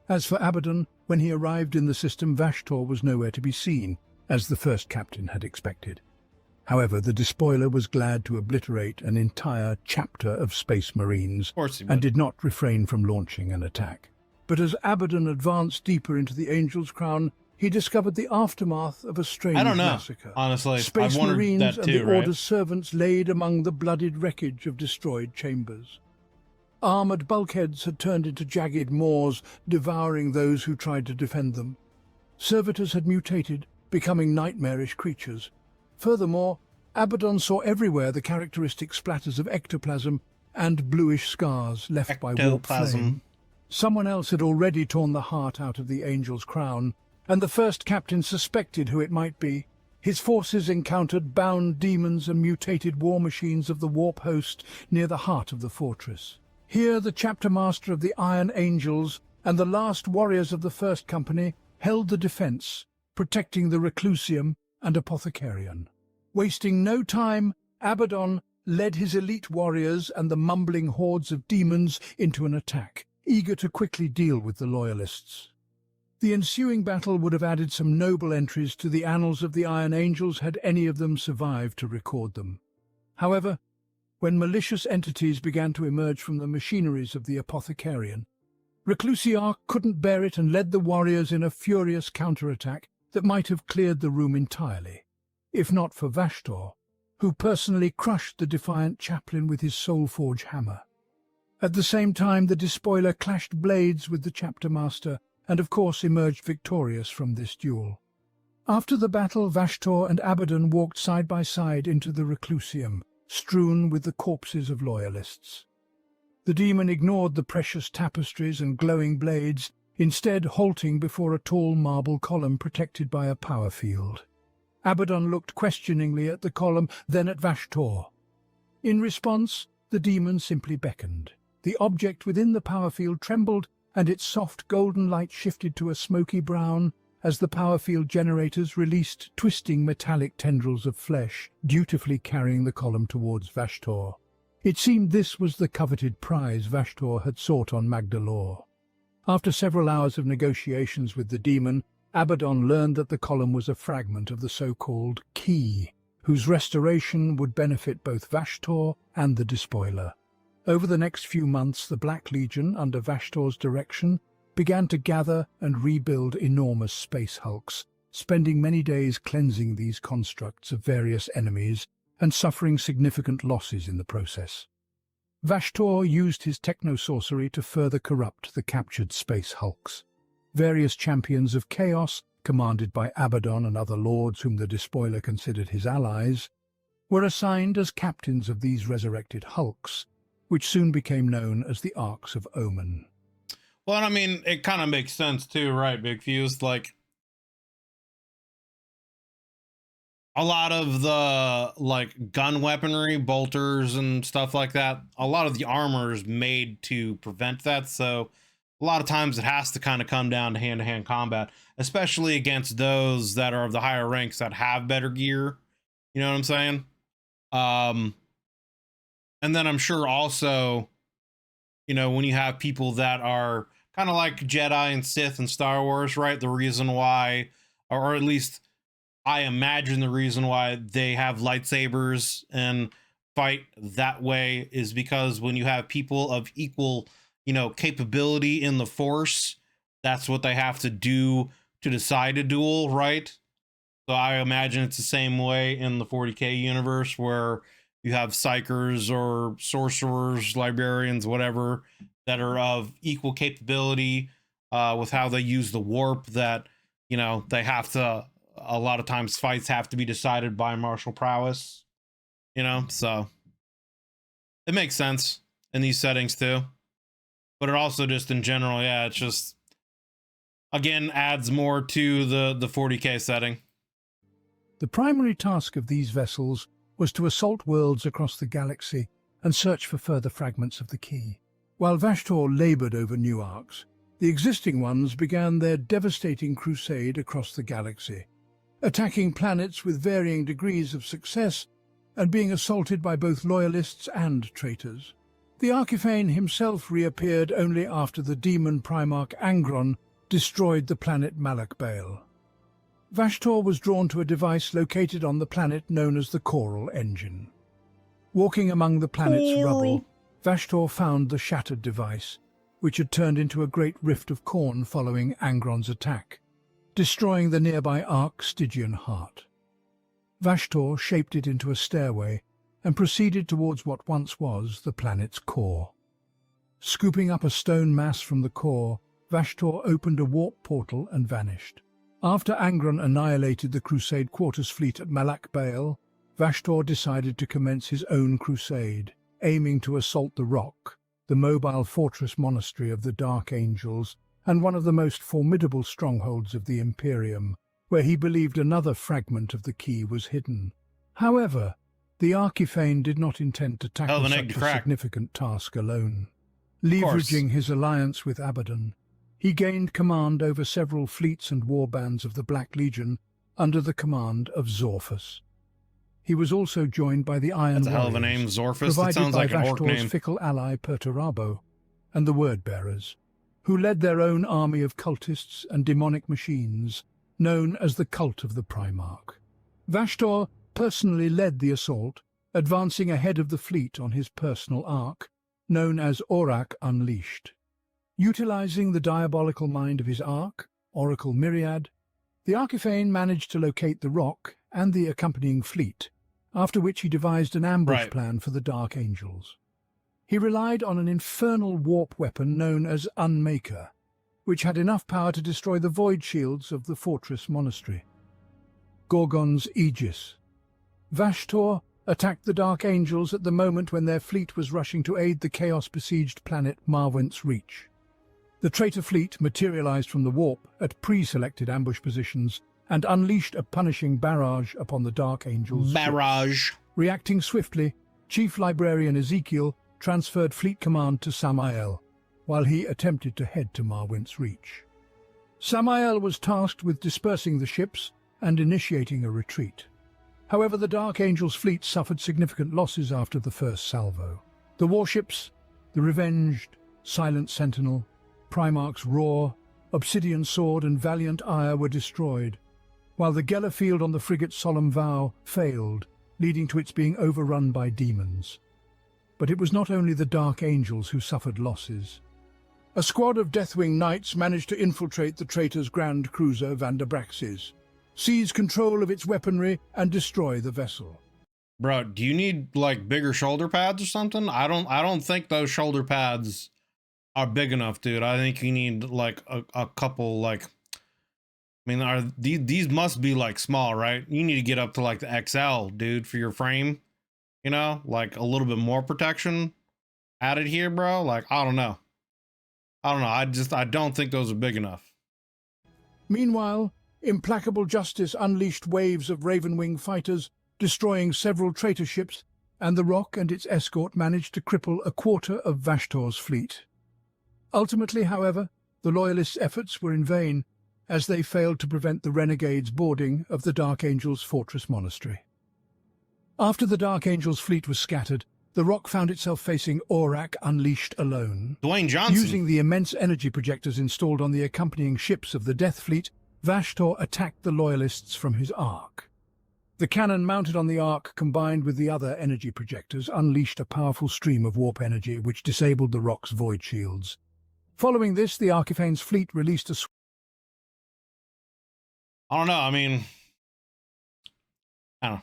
As for Abaddon, when he arrived in the system, Vashtorr was nowhere to be seen, as the first captain had expected. However, the despoiler was glad to obliterate an entire chapter of Space Marines and did not refrain from launching an attack. But as Abaddon advanced deeper into the Angel's Crown, he discovered the aftermath of a strange massacre. Honestly, Space I've wondered Marines that and too, the right? Order's servants laid among the bloodied wreckage of destroyed chambers. Armoured bulkheads had turned into jagged maws, devouring those who tried to defend them. Servitors had mutated, becoming nightmarish creatures. Furthermore, Abaddon saw everywhere the characteristic splatters of ectoplasm and bluish scars left by warp flame. Someone else had already torn the heart out of the Angel's Crown, and the first captain suspected who it might be. His forces encountered bound demons and mutated war machines of the warp host near the heart of the fortress. Here the chapter master of the Iron Angels and the last warriors of the First Company held the defence, protecting the Reclusium and Apothecarion. Wasting no time, Abaddon led his elite warriors and the mumbling hordes of demons into an attack, eager to quickly deal with the Loyalists. The ensuing battle would have added some noble entries to the annals of the Iron Angels had any of them survived to record them. However, when malicious entities began to emerge from the machineries of the Apothecarion, Reclusiarch couldn't bear it and led the warriors in a furious counterattack that might have cleared the room entirely, if not for Vashtorr, who personally crushed the defiant chaplain with his soul-forge hammer. At the same time, the despoiler clashed blades with the chapter master and of course emerged victorious from this duel. After the battle, Vashtorr and Abaddon walked side by side into the Reclusium, strewn with the corpses of Loyalists. The demon ignored the precious tapestries and glowing blades, instead halting before a tall marble column protected by a power field. Abaddon looked questioningly at the column, then at Vashtorr. In response, the demon simply beckoned. The object within the power field trembled, and its soft golden light shifted to a smoky brown as the power field generators released twisting metallic tendrils of flesh, dutifully carrying the column towards Vashtorr. It seemed this was the coveted prize Vashtorr had sought on Magdalor. After several hours of negotiations with the demon, Abaddon learned that the column was a fragment of the so-called key, whose restoration would benefit both Vashtorr and the Despoiler. Over the next few months, the Black Legion, under Vashtorr's direction, began to gather and rebuild enormous space hulks, spending many days cleansing these constructs of various enemies and suffering significant losses in the process. Vashtorr used his techno-sorcery to further corrupt the captured space hulks. Various champions of chaos, commanded by Abaddon and other lords whom the Despoiler considered his allies, were assigned as captains of these resurrected hulks, which soon became known as the Arks of Omen. Well, I mean, it kind of makes sense too, right, Big Fuse? Like, a lot of the, like, gun weaponry, bolters and stuff like that, a lot of the armor is made to prevent that, so a lot of times it has to kind of come down to hand-to-hand combat, especially against those that are of the higher ranks that have better gear. You know what I'm saying? And then I'm sure also, you know, when you have people that are kind of like Jedi and Sith and Star Wars, right? The reason why, or at least I imagine the reason why they have lightsabers and fight that way is because when you have people of equal, you know, capability in the Force, that's what they have to do to decide a duel, right? So I imagine it's the same way in the 40k universe where you have psychers or sorcerers, librarians, whatever, that are of equal capability with how they use the warp, that, you know, they have to, a lot of times fights have to be decided by martial prowess, you know, so it makes sense in these settings too. But it also just in general, yeah, it's just, again, adds more to the 40k setting. The primary task of these vessels was to assault worlds across the galaxy and search for further fragments of the key. While Vashtorr labored over new arcs, the existing ones began their devastating crusade across the galaxy, attacking planets with varying degrees of success and being assaulted by both loyalists and traitors. The Arkhifane himself reappeared only after the demon Primarch Angron destroyed the planet Malak Baal. Vashtorr was drawn to a device located on the planet known as the Choral Engine. Walking among the planet's rubble, Vashtorr found the shattered device, which had turned into a great rift of corn following Angron's attack, destroying the nearby Ark Stygian Heart. Vashtorr shaped it into a stairway and proceeded towards what once was the planet's core. Scooping up a stone mass from the core, Vashtorr opened a warp portal and vanished. After Angron annihilated the Crusade Quarters fleet at Malak Baal, Vashtorr decided to commence his own crusade, aiming to assault the Rock, the mobile fortress monastery of the Dark Angels, and one of the most formidable strongholds of the Imperium, where he believed another fragment of the key was hidden. However, the Arkhifane did not intend to tackle such a significant task alone. Leveraging his alliance with Abaddon, he gained command over several fleets and warbands of the Black Legion under the command of Zorphus. He was also joined by the Iron Warriors, a hell of a name, Zorphus. That sounds like an orc name. Fickle ally Perturabo, and the Wordbearers, who led their own army of cultists and demonic machines, known as the Cult of the Primarch. Vashtorr personally led the assault, advancing ahead of the fleet on his personal ark, known as Aurak Unleashed. Utilizing the diabolical mind of his ark, Oracle Myriad, the Arkhifane managed to locate the Rock and the accompanying fleet, after which he devised an ambush plan for the Dark Angels. He relied on an infernal warp weapon known as Unmaker, which had enough power to destroy the void shields of the fortress monastery. Gorgon's Aegis. Vashtorr attacked the Dark Angels at the moment when their fleet was rushing to aid the chaos-besieged planet Marwent's Reach. The traitor fleet materialized from the warp at pre-selected ambush positions and unleashed a punishing barrage upon the Dark Angels. Reacting swiftly, Chief Librarian Ezekiel transferred fleet command to Samael, while he attempted to head to Marwent's Reach. Samael was tasked with dispersing the ships and initiating a retreat. However, the Dark Angels' fleet suffered significant losses after the first salvo. The warships, the Revenged, Silent Sentinel, Primarch's Roar, Obsidian Sword and Valiant Ire were destroyed, while the Gellerfield on the frigate Solemn Vow failed, leading to its being overrun by demons. But it was not only the Dark Angels who suffered losses. A squad of Deathwing Knights managed to infiltrate the traitor's grand cruiser Vanderbraxis, seize control of its weaponry, and destroy the vessel. Bro, do you need like bigger shoulder pads or something? I don't think those shoulder pads are big enough, dude. I think you need like a couple, like, I mean, are these must be like small, right? You need to get up to like the XL, dude, for your frame. You know, like a little bit more protection added here, bro. Like, I don't know. I don't think those are big enough. Meanwhile, implacable justice unleashed waves of Ravenwing fighters, destroying several traitor ships, and the Rock and its escort managed to cripple a quarter of Vashtorr's fleet. Ultimately, however, the Loyalists' efforts were in vain, as they failed to prevent the renegades' boarding of the Dark Angels' fortress monastery. After the Dark Angels' fleet was scattered, the Rock found itself facing Aurak unleashed alone. Dwayne Johnson. Using the immense energy projectors installed on the accompanying ships of the Death Fleet, Vashtorr attacked the Loyalists from his Ark. The cannon mounted on the Ark, combined with the other energy projectors, unleashed a powerful stream of warp energy which disabled the Rock's void shields. Following this, the Arkhifane's fleet released a I don't know. I mean, I don't know.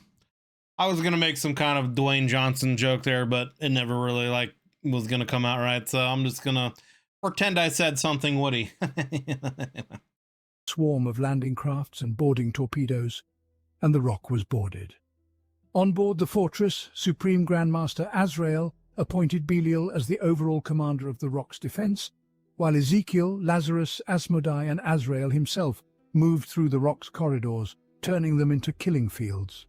I was going to make some kind of Dwayne Johnson joke there, but it never really like was going to come out right. So I'm just going to pretend I said something witty. swarm of landing crafts and boarding torpedoes, and the Rock was boarded. On board the fortress, Supreme Grandmaster Azrael appointed Belial as the overall commander of the Rock's defense, while Ezekiel, Lazarus, Asmodai, and Azrael himself moved through the Rock's corridors, turning them into killing fields.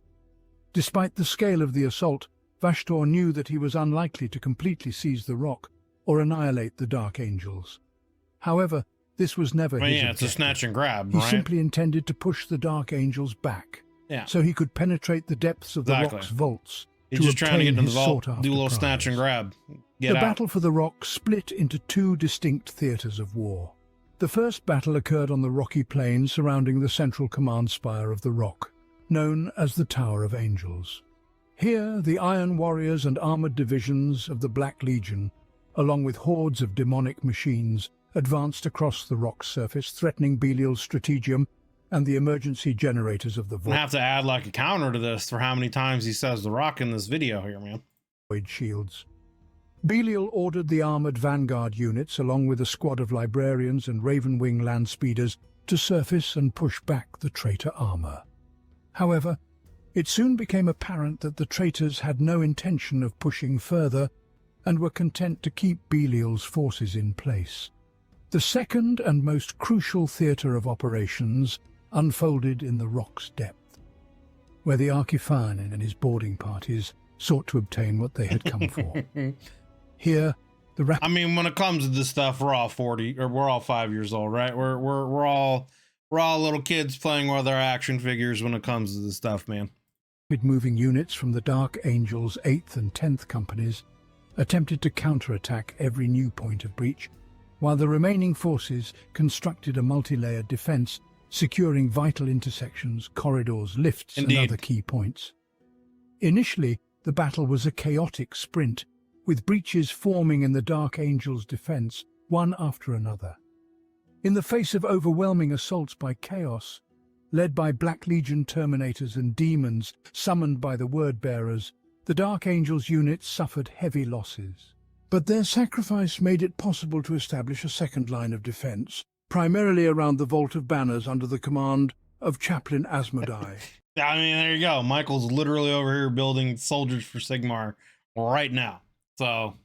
Despite the scale of the assault, Vashtorr knew that he was unlikely to completely seize the Rock or annihilate the Dark Angels. However, this was never his objective. It's a snatch and grab, He right? simply intended to push the Dark Angels back, so he could penetrate the depths of the Rock's vaults. He's just trying to get into the vault, do a little snatch and grab. The battle for the Rock split into two distinct theatres of war. The first battle occurred on the rocky plain surrounding the central command spire of the Rock, known as the Tower of Angels. Here, the Iron Warriors and armoured divisions of the Black Legion, along with hordes of demonic machines, advanced across the Rock's surface, threatening Belial's Strategium and the emergency generators of the vault. I have to add like a counter to this for how many times he says the Rock in this video here, man. Shields. Belial ordered the armoured vanguard units, along with a squad of librarians and Ravenwing land speeders, to surface and push back the traitor armour. However, it soon became apparent that the traitors had no intention of pushing further and were content to keep Belial's forces in place. The second and most crucial theatre of operations unfolded in the Rock's depth, where the Arkhifane and his boarding parties sought to obtain what they had come for. Here, I mean, when it comes to this stuff, we're all 40, or we're all 5 years old, right? We're all little kids playing with our action figures when it comes to this stuff, man. Moving units from the Dark Angels' 8th and 10th companies attempted to counterattack every new point of breach, while the remaining forces constructed a multi-layered defense, securing vital intersections, corridors, lifts, and other key points. Initially, the battle was a chaotic sprint, with breaches forming in the Dark Angels' defense, one after another. In the face of overwhelming assaults by Chaos, led by Black Legion Terminators and demons summoned by the Word-Bearers, the Dark Angels units suffered heavy losses. But their sacrifice made it possible to establish a second line of defense, primarily around the Vault of Banners under the command of Chaplain Asmodai. I mean, there you go. Michael's literally over here building soldiers for Sigmar right now. So,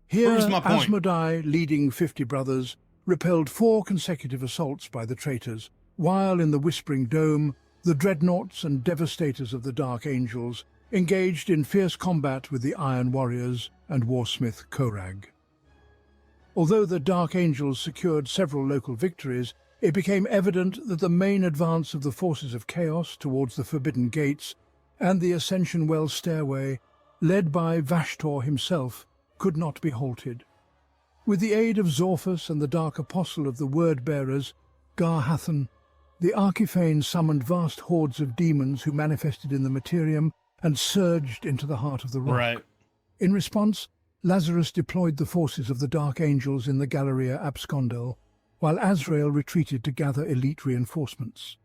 here, my point. Asmodai, leading 50 brothers, repelled 4 consecutive assaults by the traitors, while in the Whispering Dome, the dreadnoughts and devastators of the Dark Angels engaged in fierce combat with the Iron Warriors and Warsmith Korag. Although the Dark Angels secured several local victories, it became evident that the main advance of the forces of Chaos towards the Forbidden Gates and the Ascension Well stairway, led by Vashtorr himself, could not be halted. With the aid of Zorphus and the Dark Apostle of the Word-Bearers, Garhathan, The Arkhifane summoned vast hordes of demons who manifested in the materium and surged into the heart of the rock. Right. In response, Lazarus deployed the forces of the Dark Angels in the Galleria Abscondel, while Azrael retreated to gather elite reinforcements.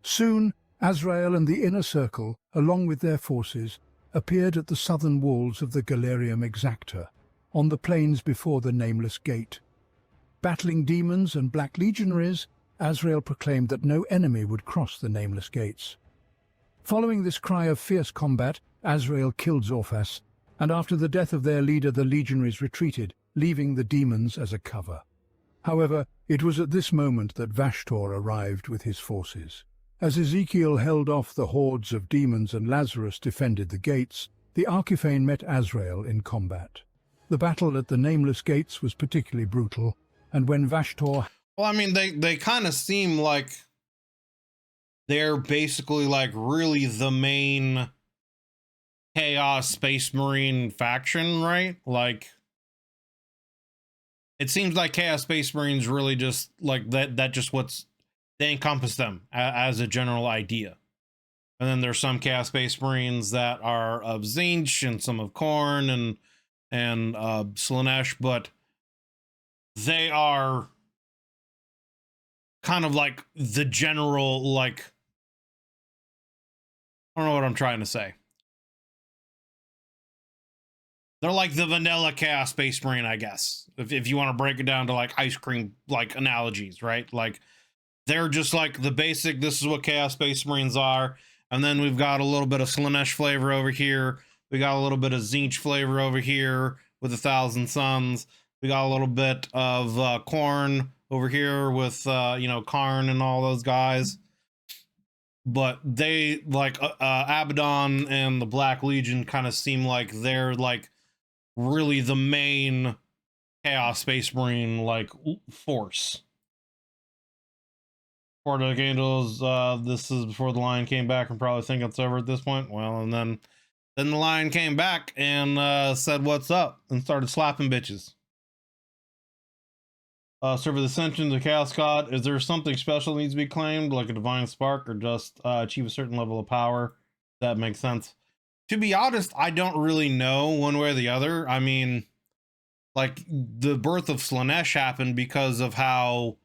Soon, Azrael and the Inner Circle, along with their forces, appeared at the southern walls of the Galerium Exacta, on the plains before the Nameless Gate. Battling demons and black legionaries, Azrael proclaimed that no enemy would cross the Nameless Gates. Following this cry of fierce combat, Azrael killed Zorphas, and after the death of their leader the legionaries retreated, leaving the demons as a cover. However, it was at this moment that Vashtorr arrived with his forces. As Ezekiel held off the hordes of demons and Lazarus defended the gates, the Arkhifane met Azrael in combat. The battle at the Nameless Gates was particularly brutal, and when Vashtorr... Well, I mean, they kind of seem like they're basically like really the main Chaos Space Marine faction, right? Like, it seems like Chaos Space Marines really just like that just what's they encompass them as a general idea. And then there's some Chaos Space Marines that are of Tzeentch and some of Khorne and Slaanesh, but they are kind of like the general, like, I don't know what I'm trying to say. They're like the vanilla Chaos Space Marine, I guess, if you want to break it down to like ice cream, like analogies, right? Like, they're just like the basic, this is what Chaos Space Marines are. And then we've got a little bit of Slaanesh flavor over here. We got a little bit of Tzeentch flavor over here with 1,000 Suns. We got a little bit of Khorne over here with, you know, Karn and all those guys. But they, like, Abaddon and the Black Legion kind of seem like they're, like, really the main Chaos Space Marine, like, force. For the Angels, this is before the Lion came back and probably think it's over at this point. Well, and then the Lion came back and said, "What's up?" and started slapping bitches. Serve the Ascension, the Chaos God. Is there something special that needs to be claimed, like a divine spark, or just achieve a certain level of power? That makes sense. To be honest, I don't really know one way or the other. I mean, like, the birth of Slaanesh happened because of how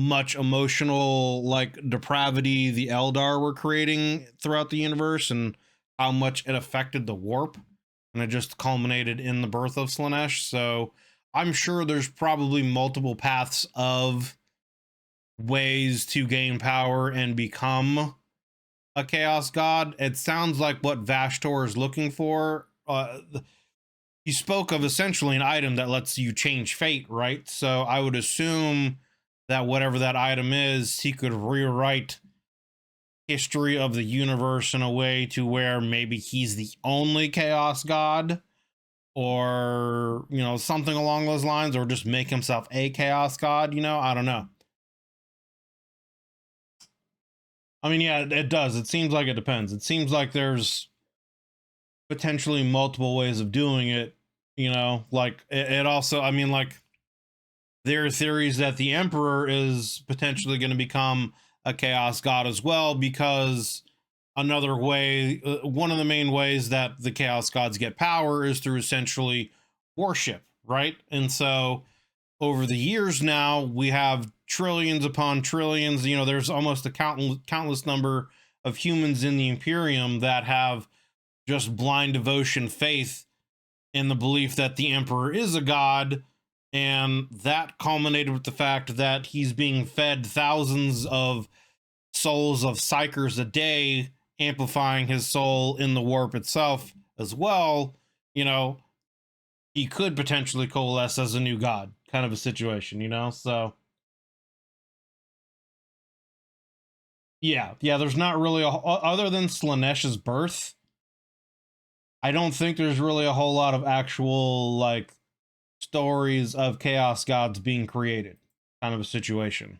much emotional, like, depravity the Eldar were creating throughout the universe and how much it affected the warp, and it just culminated in the birth of Slaanesh. So I'm sure there's probably multiple paths of ways to gain power and become a Chaos God. It sounds like what Vashtorr is looking for. He spoke of essentially an item that lets you change fate, right? So I would assume that whatever that item is, he could rewrite history of the universe in a way to where maybe he's the only Chaos God, or, you know, something along those lines, or just make himself a Chaos God, you know? I don't know. I mean, yeah, it does. It seems like it depends. It seems like there's potentially multiple ways of doing it, you know? Like, it also, I mean, like, there are theories that the Emperor is potentially going to become a Chaos God as well, because another way, one of the main ways that the Chaos Gods get power is through essentially worship, right? And so over the years now, we have trillions upon trillions, you know, there's almost a countless number of humans in the Imperium that have just blind devotion, faith in the belief that the Emperor is a god. And that culminated with the fact that he's being fed thousands of souls of psychers a day, amplifying his soul in the warp itself as well. You know, he could potentially coalesce as a new god, kind of a situation, you know? So yeah, there's not really other than Slaanesh's birth, I don't think there's really a whole lot of actual, like, stories of Chaos Gods being created, kind of a situation.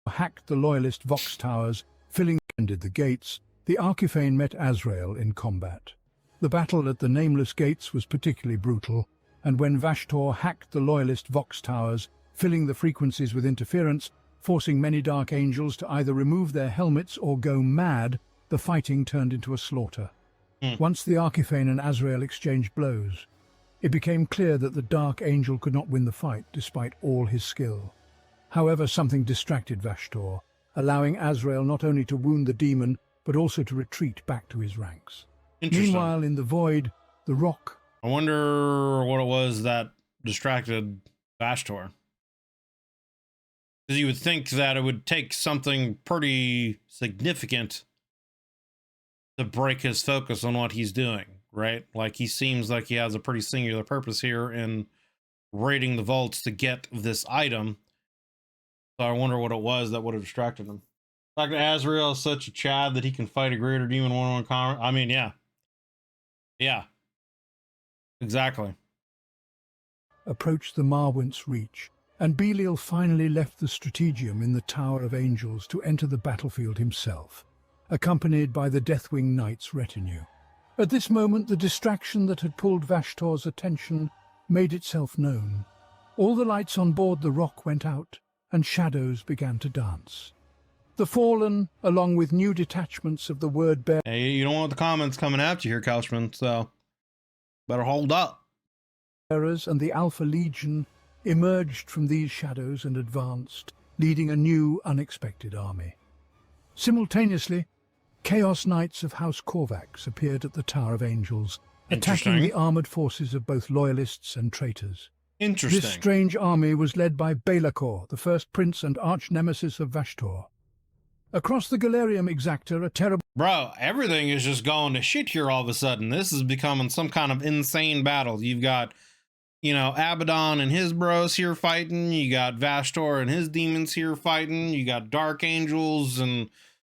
Hacked the loyalist Vox Towers, filling the gates, the Arkhifane met Azrael in combat. The battle at the Nameless Gates was particularly brutal, and when Vashtorr hacked the loyalist Vox Towers, filling the frequencies with interference, forcing many Dark Angels to either remove their helmets or go mad. The fighting turned into a slaughter. Once the Arkhifane and Azrael exchanged blows, it became clear that the Dark Angel could not win the fight despite all his skill. However, something distracted Vashtorr, allowing Azrael not only to wound the demon, but also to retreat back to his ranks. Meanwhile, in the void, the rock... I wonder what it was that distracted Vashtorr. Because you would think that it would take something pretty significant to break his focus on what he's doing, right? Like, he seems like he has a pretty singular purpose here in raiding the vaults to get this item. So I wonder what it was that would have distracted him. Like, Azrael is such a Chad that he can fight a greater demon one-on-one combat. I mean, yeah. Yeah. Exactly. Approached the Marwent's reach, and Belial finally left the strategium in the Tower of Angels to enter the battlefield himself, accompanied by the Deathwing Knight's retinue. At this moment, the distraction that had pulled Vashtorr's attention made itself known. All the lights on board the rock went out, and shadows began to dance. The Fallen, along with new detachments of the Word-Bearer... Hey, you don't want the comments coming after you here, Couchman, so better hold up. And the Alpha Legion emerged from these shadows and advanced, leading a new, unexpected army. Simultaneously, Chaos Knights of House Korvax appeared at the Tower of Angels, attacking the armored forces of both loyalists and traitors. Interesting. This strange army was led by Belacor, the first prince and arch-nemesis of Vashtorr. Across the Galerium Exactor, a terrible... Bro, everything is just going to shit here all of a sudden. This is becoming some kind of insane battle. You've got, you know, Abaddon and his bros here fighting. You got Vashtorr and his demons here fighting. You got Dark Angels and,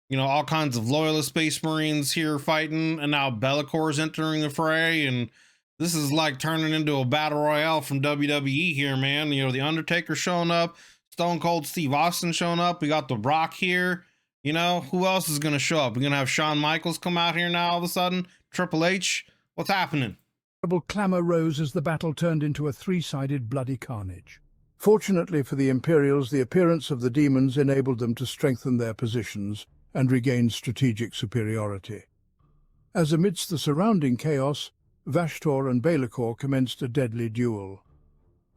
you know, all kinds of loyalist Space Marines here fighting. And now Bellacor's entering the fray. And this is like turning into a battle royale from WWE here, man. You know, The Undertaker showing up. Stone Cold Steve Austin showing up. We got The Rock here. You know, who else is going to show up? We're going to have Shawn Michaels come out here now all of a sudden? Triple H? What's happening? Terrible clamor rose as the battle turned into a three-sided bloody carnage. Fortunately for the Imperials, the appearance of the demons enabled them to strengthen their positions and regain strategic superiority. As amidst the surrounding chaos, Vashtorr and Belacor commenced a deadly duel.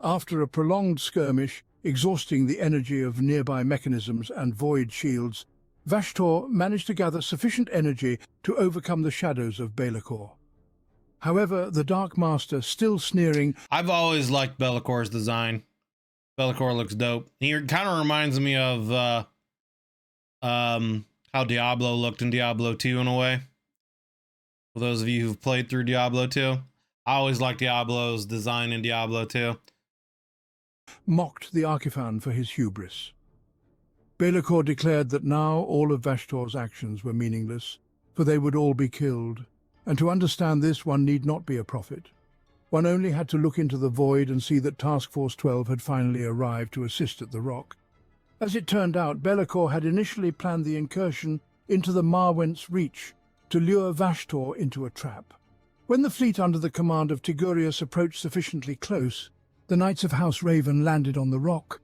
After a prolonged skirmish, exhausting the energy of nearby mechanisms and void shields, Vashtorr managed to gather sufficient energy to overcome the shadows of Belacor. However, the Dark Master, still sneering... I've always liked Bellacor's design. Belacor looks dope. He kind of reminds me of how Diablo looked in Diablo 2 in a way. For those of you who've played through Diablo 2, I always liked Diablo's design in Diablo 2. Mocked the Arkhifane for his hubris. Belacor declared that now all of Vashtorr's actions were meaningless, for they would all be killed, and to understand this one need not be a prophet. One only had to look into the void and see that Task Force 12 had finally arrived to assist at the rock. As it turned out, Belacor had initially planned the incursion into the Marwent's reach to lure Vashtorr into a trap. When the fleet under the command of Tigurius approached sufficiently close, the Knights of House Raven landed on the rock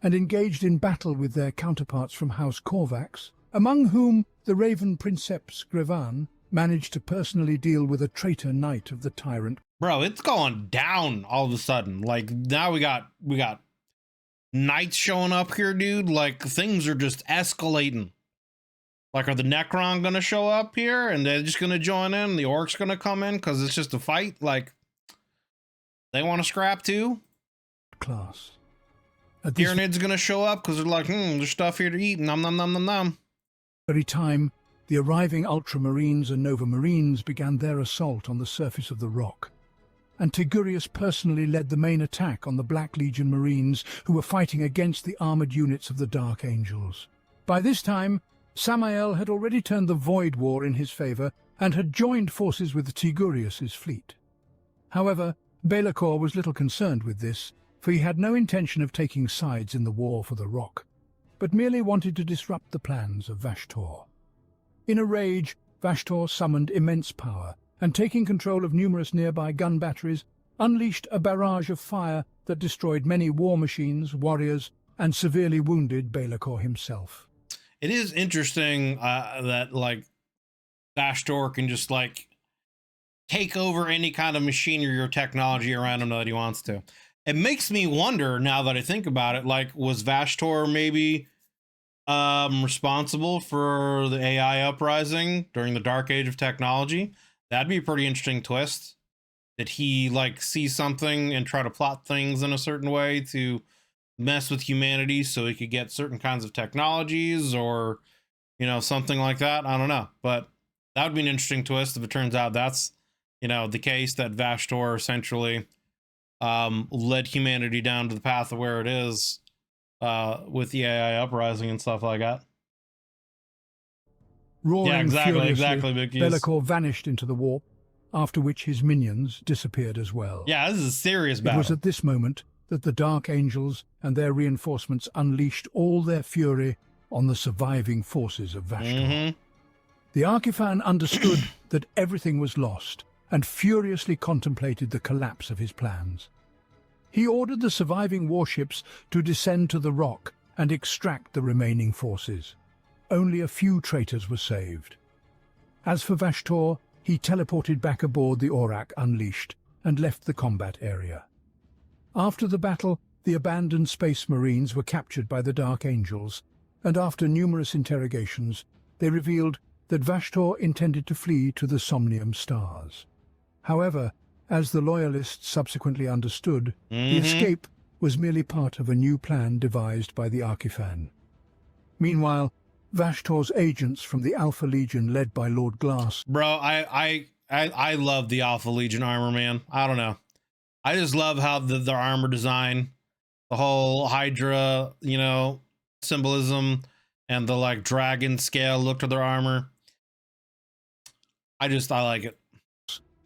and engaged in battle with their counterparts from House Korvax, among whom the Raven Princeps Grevan managed to personally deal with a traitor knight of the tyrant. Bro, it's going down all of a sudden. Like, now we got knights showing up here, dude. Like, things are just escalating. Like, are the Necron gonna show up here and they're just gonna join in? The orcs gonna come in because it's just a fight? Like, they want to scrap too? Class. Tyranids gonna show up because they're like, there's stuff here to eat. Nom nom nom nom nom. Every time, the arriving Ultramarines and Nova Marines began their assault on the surface of the rock, and Tigurius personally led the main attack on the Black Legion Marines who were fighting against the armored units of the Dark Angels. By this time, Samael had already turned the Void War in his favor and had joined forces with Tigurius's fleet. However, Belacor was little concerned with this, for he had no intention of taking sides in the war for the rock, but merely wanted to disrupt the plans of Vashtorr. In a rage, Vashtorr summoned immense power, and taking control of numerous nearby gun batteries, unleashed a barrage of fire that destroyed many war machines, warriors, and severely wounded Belacor himself. It is interesting that like Vashtorr can just like take over any kind of machinery or technology around him that he wants to. It makes me wonder, now that I think about it, like, was Vashtorr maybe responsible for the AI uprising during the dark age of technology? That'd be a pretty interesting twist. Did he like see something and try to plot things in a certain way to mess with humanity so he could get certain kinds of technologies, or, you know, something like that? I don't know, but that would be an interesting twist if it turns out that's, you know, the case, that Vashtorr essentially led humanity down to the path of where it is with the AI uprising and stuff like that. Roaring yeah, exactly. Belacor vanished into the warp, after which his minions disappeared as well. Yeah, this is a serious battle. It was at this moment that the Dark Angels and their reinforcements unleashed all their fury on the surviving forces of Vashtorr. The Arkhifane understood that everything was lost and furiously contemplated the collapse of his plans. He ordered the surviving warships to descend to the rock and extract the remaining forces. Only a few traitors were saved. As for Vashtorr, he teleported back aboard the Aurak Unleashed and left the combat area. After the battle, the abandoned Space Marines were captured by the Dark Angels, and after numerous interrogations, they revealed that Vashtorr intended to flee to the Somnium Stars. However, as the Loyalists subsequently understood, the escape was merely part of a new plan devised by the Arkhifane. Meanwhile, Vashtorr's agents from the Alpha Legion, led by Lord Glass... Bro, I love the Alpha Legion armor, man. I don't know. I just love how their armor design, the whole Hydra, you know, symbolism, and the like dragon scale look to their armor. I like it.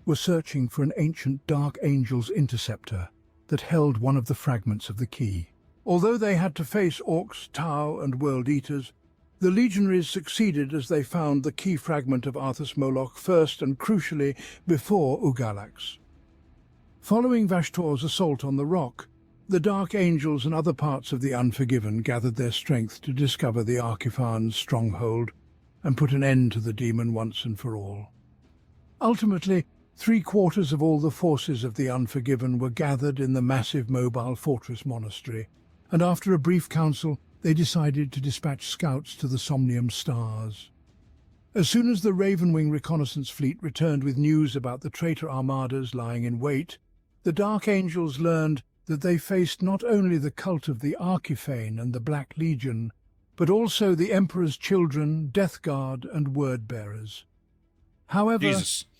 Were searching for an ancient Dark Angel's interceptor that held one of the fragments of the key. Although they had to face Orcs, Tau, and World Eaters, the legionaries succeeded as they found the key fragment of Arthas Moloch first and crucially before Ugalax. Following Vashtorr's assault on the rock, the Dark Angels and other parts of the Unforgiven gathered their strength to discover the Arkhifane's stronghold and put an end to the demon once and for all. Ultimately, 3/4 of all the forces of the Unforgiven were gathered in the massive mobile fortress monastery, and after a brief council, they decided to dispatch scouts to the Somnium Stars. As soon as the Ravenwing reconnaissance fleet returned with news about the traitor armadas lying in wait, the Dark Angels learned that they faced not only the cult of the Arkhifane and the Black Legion, but also the Emperor's Children, Death Guard, and Word-Bearers. However,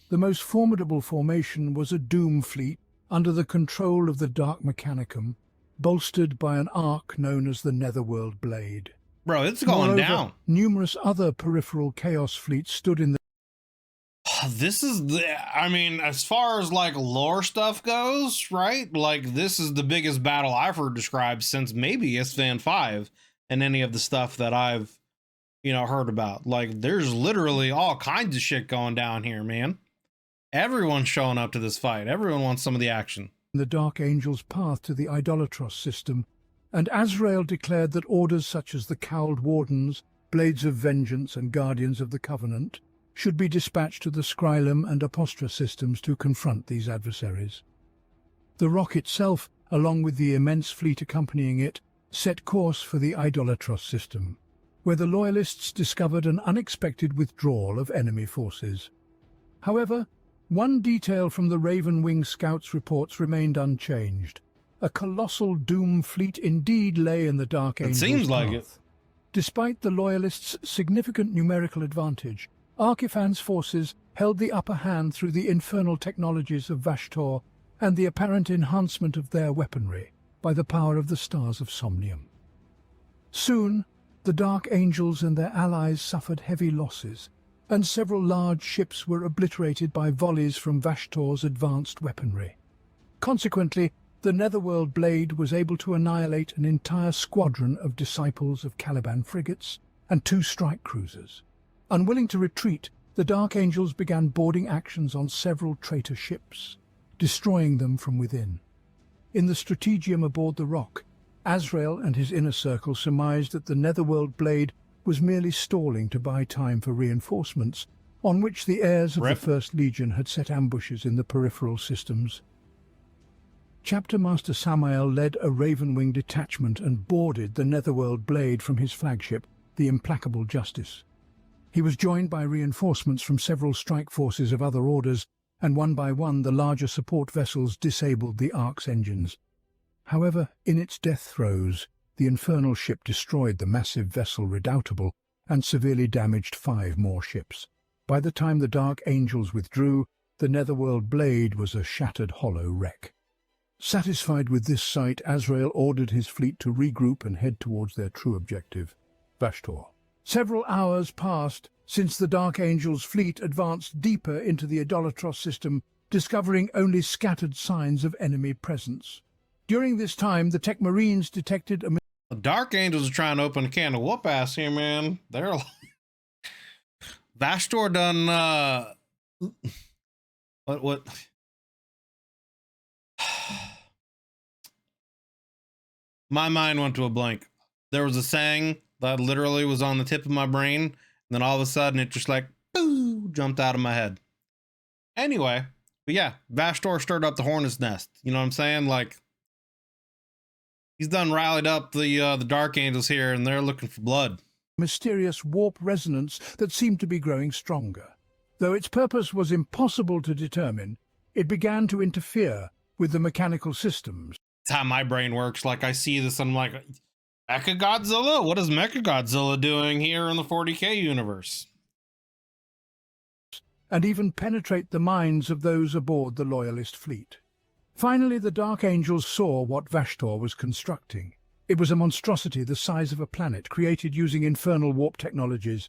the most formidable formation was a Doom fleet under the control of the Dark Mechanicum, bolstered by an ark known as the Netherworld Blade. Bro, it's going down. Numerous other peripheral Chaos fleets stood in the... This is I mean, as far as like lore stuff goes, right? Like, this is the biggest battle I've heard described since maybe Isstvan 5 and any of the stuff that I've, you know, heard about. Like, there's literally all kinds of shit going down here, man. Everyone's showing up to this fight. Everyone wants some of the action. The Dark Angel's path to the Idolatros system, and Azrael declared that orders such as the Cowled Wardens, Blades of Vengeance, and Guardians of the Covenant should be dispatched to the Skrylum and Apostra systems to confront these adversaries. The rock itself, along with the immense fleet accompanying it, set course for the Idolatros system, where the Loyalists discovered an unexpected withdrawal of enemy forces. However, one detail from the Ravenwing Scouts' reports remained unchanged. A colossal Doom fleet indeed lay in the Dark Angel's path. It seems like it. Despite the Loyalists' significant numerical advantage, Arkhifane's forces held the upper hand through the infernal technologies of Vashtorr and the apparent enhancement of their weaponry by the power of the Stars of Somnium. Soon, the Dark Angels and their allies suffered heavy losses, and several large ships were obliterated by volleys from Vashtorr's advanced weaponry. Consequently, the Netherworld Blade was able to annihilate an entire squadron of Disciples of Caliban frigates and 2 strike cruisers. Unwilling to retreat, the Dark Angels began boarding actions on several traitor ships, destroying them from within. In the strategium aboard the rock, Azrael and his inner circle surmised that the Netherworld blade was merely stalling to buy time for reinforcements, on which the heirs of the First Legion had set ambushes in the peripheral systems. Chapter Master Samael led a Ravenwing detachment and boarded the Netherworld blade from his flagship, the Implacable Justice. He was joined by reinforcements from several strike forces of other orders, and one by one the larger support vessels disabled the Ark's engines. However, in its death throes, the infernal ship destroyed the massive vessel Redoubtable and severely damaged 5 more ships. By the time the Dark Angels withdrew, the Netherworld blade was a shattered hollow wreck. Satisfied with this sight, Azrael ordered his fleet to regroup and head towards their true objective, Vashtorr. Several hours passed since the Dark Angel's fleet advanced deeper into the Idolatros system, discovering only scattered signs of enemy presence. During this time, the Tech Marines detected a... The Dark Angels are trying to open a can of whoop ass here, man. They're like... Vashtorr done, what? My mind went to a blank. There was a saying that literally was on the tip of my brain, and then all of a sudden it just like, boo, jumped out of my head. Anyway, but yeah, Vashtorr stirred up the hornet's nest. You know what I'm saying? Like, he's done rallied up the Dark Angels here, and they're looking for blood. Mysterious warp resonance that seemed to be growing stronger. Though its purpose was impossible to determine, it began to interfere with the mechanical systems. That's how my brain works. Like, I see this and I'm like, Mechagodzilla? What is Mechagodzilla doing here in the 40k universe? And even penetrate the minds of those aboard the Loyalist fleet. Finally, the Dark Angels saw what Vashtorr was constructing. It was a monstrosity the size of a planet, created using infernal warp technologies.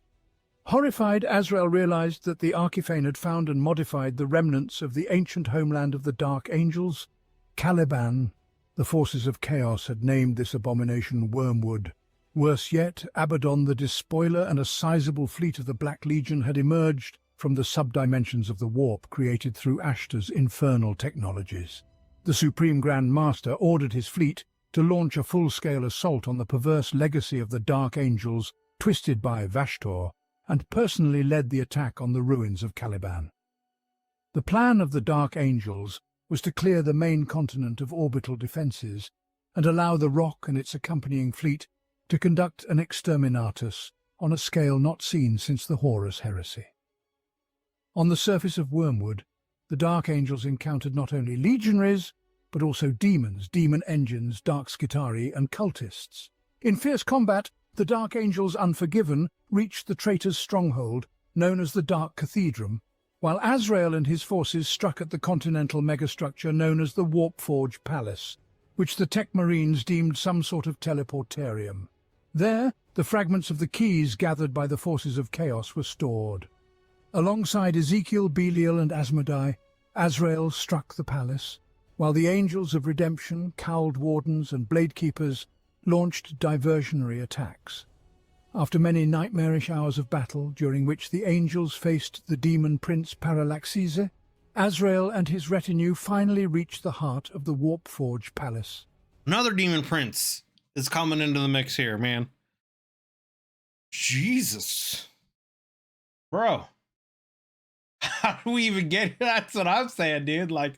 Horrified, Azrael realized that the Arkhifane had found and modified the remnants of the ancient homeland of the Dark Angels, Caliban. The forces of chaos had named this abomination Wormwood. Worse yet, Abaddon the Despoiler and a sizable fleet of the Black Legion had emerged from the subdimensions of the warp created through Ashtar's infernal technologies. The Supreme Grand Master ordered his fleet to launch a full-scale assault on the perverse legacy of the Dark Angels, twisted by Vashtorr, and personally led the attack on the ruins of Caliban. The plan of the Dark Angels was to clear the main continent of orbital defences and allow the Rock and its accompanying fleet to conduct an exterminatus on a scale not seen since the Horus Heresy. On the surface of Wormwood, the Dark Angels encountered not only legionaries, but also demons, demon engines, dark Skitarii, and cultists. In fierce combat, the Dark Angels Unforgiven reached the traitor's stronghold, known as the Dark Cathedral, while Azrael and his forces struck at the continental megastructure known as the Warpforge Palace, which the Tech Marines deemed some sort of teleportarium. There, the fragments of the keys gathered by the forces of chaos were stored. Alongside Ezekiel, Belial, and Asmodai, Azrael struck the palace, while the Angels of Redemption, Cowled Wardens, and Bladekeepers launched diversionary attacks. After many nightmarish hours of battle, during which the Angels faced the demon prince Parallaxese, Azrael and his retinue finally reached the heart of the Warpforge Palace. Another demon prince is coming into the mix here, man. Jesus. Bro. How do we even get here? That's what I'm saying, dude. Like,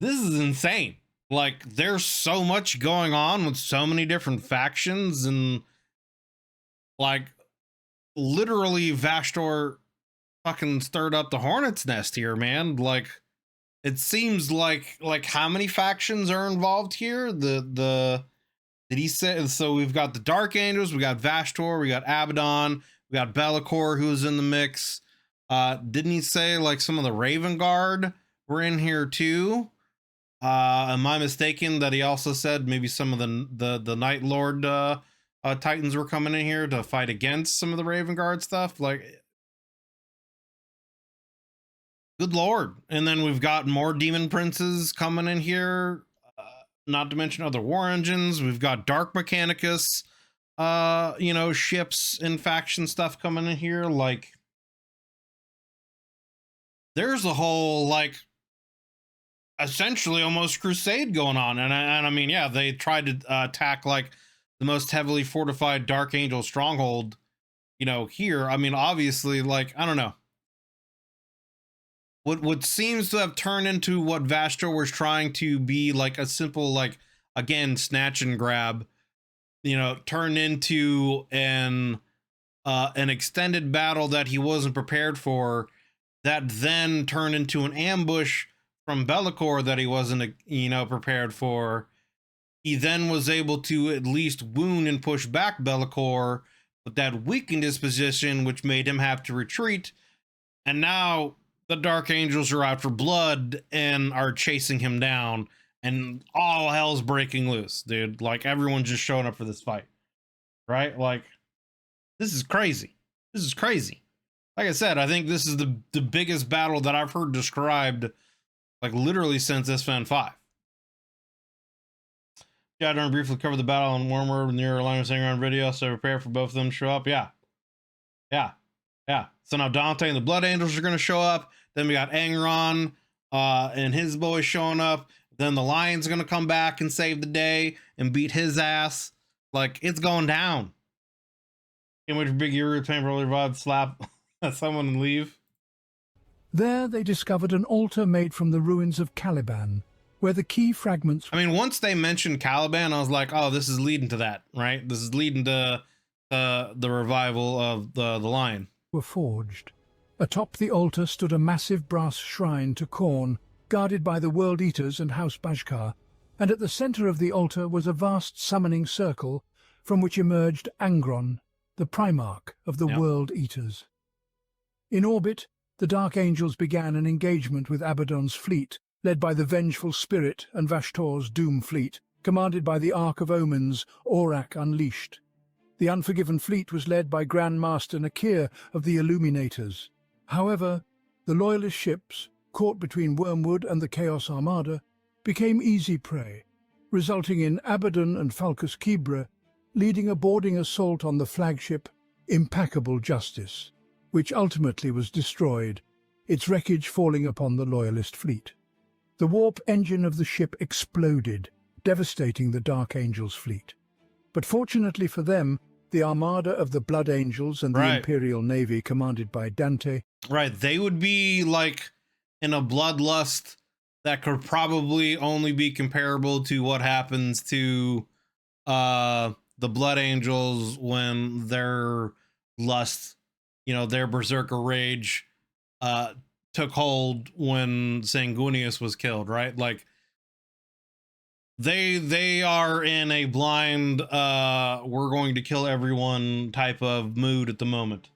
this is insane. Like, there's so much going on with so many different factions, and like, literally Vashtorr fucking stirred up the hornet's nest here, man. Like, it seems like how many factions are involved here? Did he say? So we've got the Dark Angels, we got Vashtorr, we got Abaddon, we got Be'lakor, who's in the mix. Didn't he say like some of the Raven Guard were in here too? Am I mistaken that he also said maybe some of the Night Lord Titans were coming in here to fight against some of the Raven Guard stuff? Like, good Lord. And then we've got more demon princes coming in here, not to mention other war engines. We've got Dark Mechanicus, you know, ships and faction stuff coming in here. Like, there's a whole, like, essentially almost crusade going on. And I mean, yeah, they tried to attack like the most heavily fortified Dark Angel stronghold, here. I mean, obviously, like, I don't know. What seems to have turned into what Vashtorr was trying to be, like a simple, like, again, snatch and grab, turned into an extended battle that he wasn't prepared for, that then turned into an ambush from Be'lakor that he wasn't, prepared for. He then was able to at least wound and push back Be'lakor, but that weakened his position, which made him have to retreat. And now the Dark Angels are out for blood and are chasing him down, and all hell's breaking loose, dude. Like, everyone's just showing up for this fight, right? Like, this is crazy. This is crazy. Like I said, I think this is the biggest battle that I've heard described, like, literally since SFN 5. Yeah, I don't briefly cover the battle on Warhammer near alignment singer on video, so prepare for both of them to show up. Yeah. So now Dante and the Blood Angels are going to show up. Then we got Angron and his boys showing up. Then the Lion's going to come back and save the day and beat his ass. Like, it's going down. Can't wait for Big European to revive, slap someone and leave. There they discovered an altar made from the ruins of Caliban, where the key fragments... I mean, once they mentioned Caliban, I was like, oh, this is leading to that, right? This is leading to the revival of the Lion. ...were forged. Atop the altar stood a massive brass shrine to Khorne, guarded by the World Eaters and House Bashkar, and at the center of the altar was a vast summoning circle from which emerged Angron, the Primarch of the World Eaters. In orbit, the Dark Angels began an engagement with Abaddon's fleet, led by the Vengeful Spirit and Vashtorr's Doom fleet, commanded by the Ark of Omens, Aurak Unleashed. The Unforgiven fleet was led by Grand Master Nakir of the Illuminators. However, the Loyalist ships, caught between Wormwood and the Chaos Armada, became easy prey, resulting in Abaddon and Falcus Kibra leading a boarding assault on the flagship Impeccable Justice, which ultimately was destroyed, its wreckage falling upon the Loyalist fleet. The warp engine of the ship exploded, devastating the Dark Angels' fleet. But fortunately for them, the armada of the Blood Angels and the Imperial Navy, commanded by Dante... Right, they would be like in a bloodlust that could probably only be comparable to what happens to the Blood Angels when their lust, their berserker rage took hold when Sanguinius was killed, right? Like, they are in a blind we're going to kill everyone type of mood at the moment.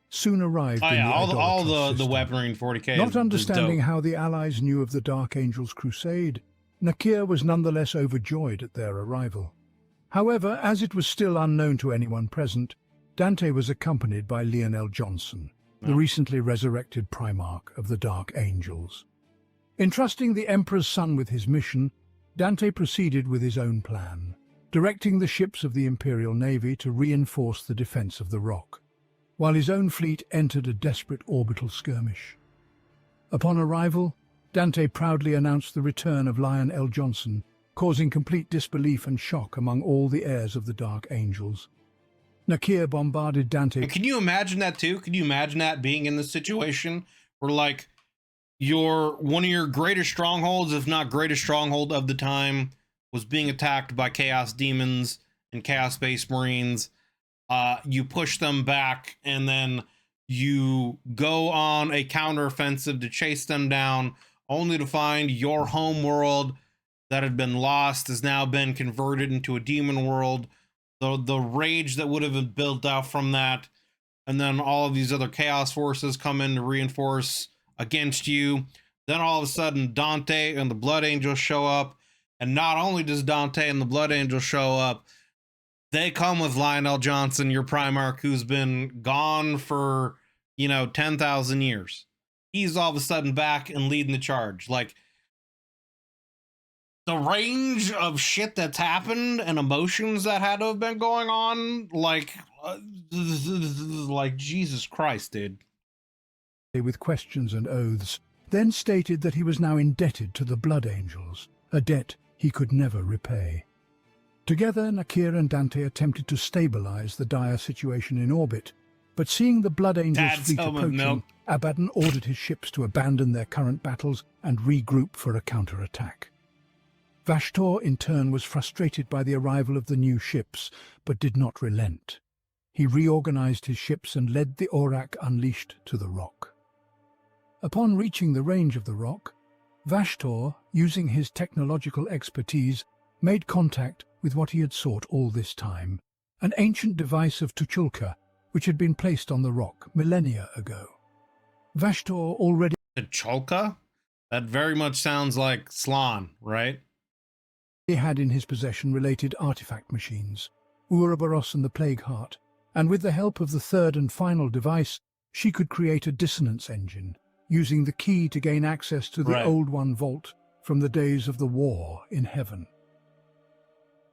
Soon arrived all the weaponry in 40k. Not understanding how the Allies knew of the Dark Angels' crusade, Nakir was nonetheless overjoyed at their arrival. However, as it was still unknown to anyone present, Dante was accompanied by Lionel Johnson, the recently resurrected Primarch of the Dark Angels. Entrusting the Emperor's son with his mission, Dante proceeded with his own plan, directing the ships of the Imperial Navy to reinforce the defense of the Rock, while his own fleet entered a desperate orbital skirmish. Upon arrival, Dante proudly announced the return of Lionel Johnson, causing complete disbelief and shock among all the heirs of the Dark Angels. Nakir bombarded Dante... Can you imagine that too? Can you imagine that, being in this situation where, like, one of your greatest strongholds, if not greatest stronghold of the time, was being attacked by Chaos Demons and Chaos Space Marines. You push them back, and then you go on a counteroffensive to chase them down, only to find your home world that had been lost has now been converted into a demon world. The rage that would have been built out from that, and then all of these other chaos forces come in to reinforce against you. Then all of a sudden Dante and the Blood Angels show up, and not only does Dante and the Blood Angels show up, they come with Lionel Johnson, your Primarch, who's been gone for 10,000 years. He's all of a sudden back and leading the charge. Like, the range of shit that's happened and emotions that had to have been going on, like Jesus Christ, dude. with questions and oaths, then stated that he was now indebted to the Blood Angels, a debt he could never repay. Together, Nakir and Dante attempted to stabilize the dire situation in orbit, but seeing the Blood Angels' fleet approaching, Abaddon ordered his ships to abandon their current battles and regroup for a counterattack. Vashtorr, in turn, was frustrated by the arrival of the new ships, but did not relent. He reorganized his ships and led the Aurak Unleashed to the rock. Upon reaching the range of the rock, Vashtorr, using his technological expertise, made contact with what he had sought all this time, an ancient device of Tuchulka, which had been placed on the rock millennia ago. Vashtorr already... Tuchulka? That very much sounds like Slan, right? He had in his possession related artifact machines, Ouroboros and the Plague Heart, and with the help of the third and final device, she could create a dissonance engine, using the key to gain access to the Old One Vault from the days of the war in heaven.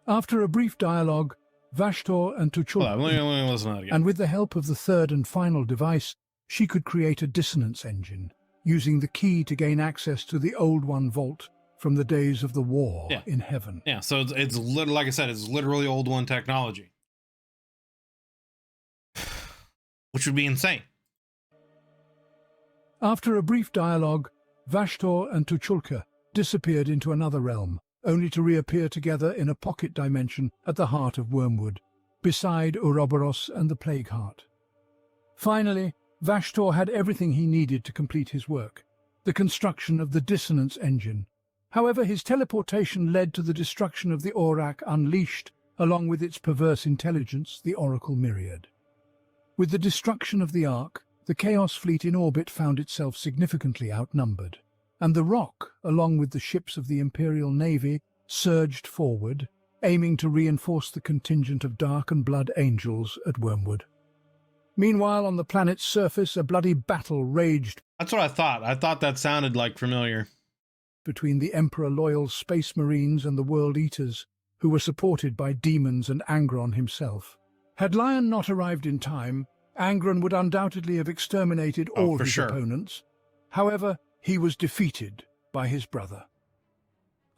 After a brief dialogue, Vashtorr and Tuchulka, let me listen to that again. And with the help of the third and final device, she could create a dissonance engine, using the key to gain access to the Old One Vault from the days of the war in heaven. Yeah, so it's literally, like I said, it's literally Old One technology. Which would be insane. After a brief dialogue, Vashtorr and Tuchulka disappeared into another realm, only to reappear together in a pocket dimension at the heart of Wormwood, beside Ouroboros and the Plague Heart. Finally, Vashtorr had everything he needed to complete his work, the construction of the dissonance engine. However, his teleportation led to the destruction of the Aurak Unleashed, along with its perverse intelligence, the Oracle Myriad. With the destruction of the Ark, the Chaos Fleet in orbit found itself significantly outnumbered, and the Rock, along with the ships of the Imperial Navy, surged forward, aiming to reinforce the contingent of Dark and Blood Angels at Wormwood. Meanwhile, on the planet's surface, a bloody battle raged. That's what I thought. I thought that sounded like familiar. Between the Emperor-loyal Space Marines and the World Eaters, who were supported by demons and Angron himself. Had Lion not arrived in time, Angron would undoubtedly have exterminated all his opponents. However, he was defeated by his brother.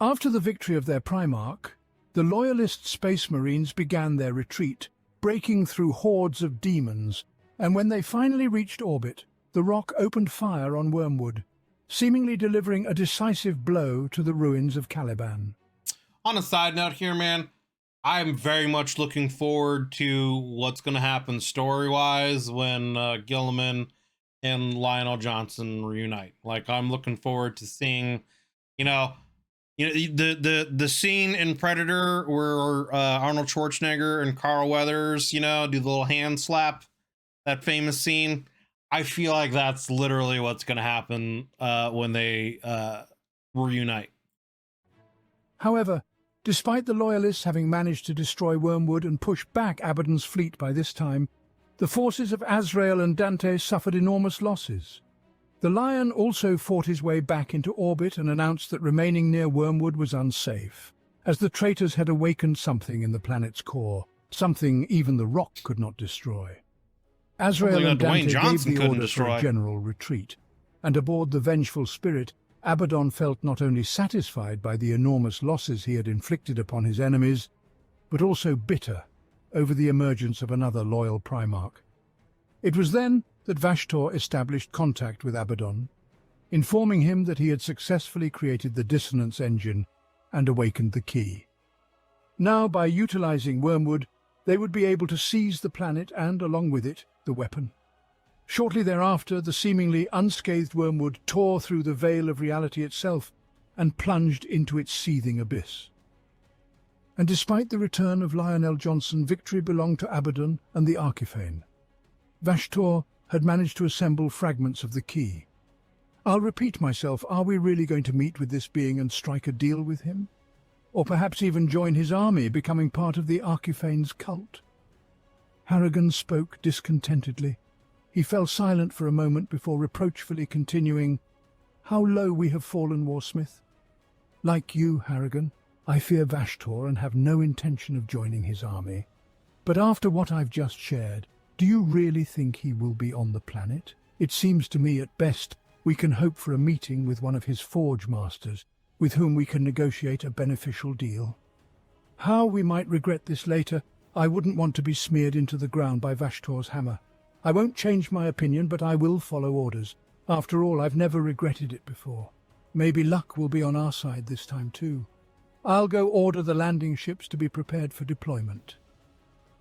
After the victory of their Primarch, the Loyalist Space Marines began their retreat, breaking through hordes of demons, and when they finally reached orbit, the Rock opened fire on Wormwood, seemingly delivering a decisive blow to the ruins of Caliban. On a side note here, man, I'm very much looking forward to what's going to happen story-wise when Gilliman and Lionel Johnson reunite. Like, I'm looking forward to seeing, the scene in Predator where Arnold Schwarzenegger and Carl Weathers, do the little hand slap, that famous scene. I feel like that's literally what's going to happen when they reunite. However, despite the Loyalists having managed to destroy Wormwood and push back Abaddon's fleet by this time, the forces of Azrael and Dante suffered enormous losses. The Lion also fought his way back into orbit and announced that remaining near Wormwood was unsafe, as the traitors had awakened something in the planet's core, something even the Rock could not destroy. Azrael and Dante gave the order for a general retreat, and aboard the Vengeful Spirit, Abaddon felt not only satisfied by the enormous losses he had inflicted upon his enemies, but also bitter over the emergence of another loyal Primarch. It was then that Vashtorr established contact with Abaddon, informing him that he had successfully created the dissonance engine and awakened the key. Now, by utilizing Wormwood, they would be able to seize the planet and, along with it, the weapon. Shortly thereafter, the seemingly unscathed Wormwood tore through the veil of reality itself and plunged into its seething abyss. And despite the return of Lionel Johnson, victory belonged to Abaddon and the Arkhifane. Vashtorr had managed to assemble fragments of the key. I'll repeat myself, are we really going to meet with this being and strike a deal with him? Or perhaps even join his army, becoming part of the Arkhifane's cult? Harrigan spoke discontentedly. He fell silent for a moment before reproachfully continuing, "How low we have fallen, Warsmith. Like you, Harrigan, I fear Vashtorr and have no intention of joining his army. But after what I've just shared, do you really think he will be on the planet? It seems to me at best we can hope for a meeting with one of his forge masters, with whom we can negotiate a beneficial deal. How we might regret this later, I wouldn't want to be smeared into the ground by Vashtorr's hammer. I won't change my opinion, but I will follow orders. After all, I've never regretted it before. Maybe luck will be on our side this time too. I'll go order the landing ships to be prepared for deployment.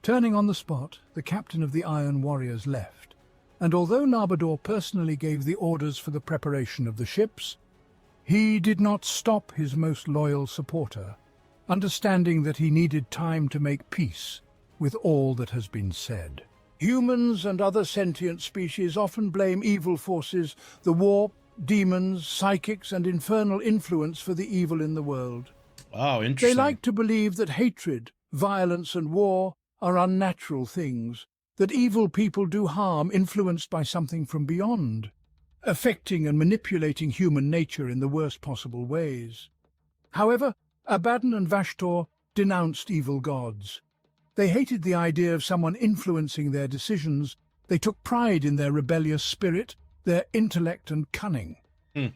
Turning on the spot, the captain of the Iron Warriors left, and although Narbador personally gave the orders for the preparation of the ships, he did not stop his most loyal supporter, understanding that he needed time to make peace with all that has been said. Humans and other sentient species often blame evil forces, the warp, demons, psychics, and infernal influence for the evil in the world. Oh, interesting. They like to believe that hatred, violence, and war are unnatural things, that evil people do harm influenced by something from beyond, affecting and manipulating human nature in the worst possible ways. However, Abaddon and Vashtorr denounced evil gods. They hated the idea of someone influencing their decisions. They took pride in their rebellious spirit, their intellect and cunning.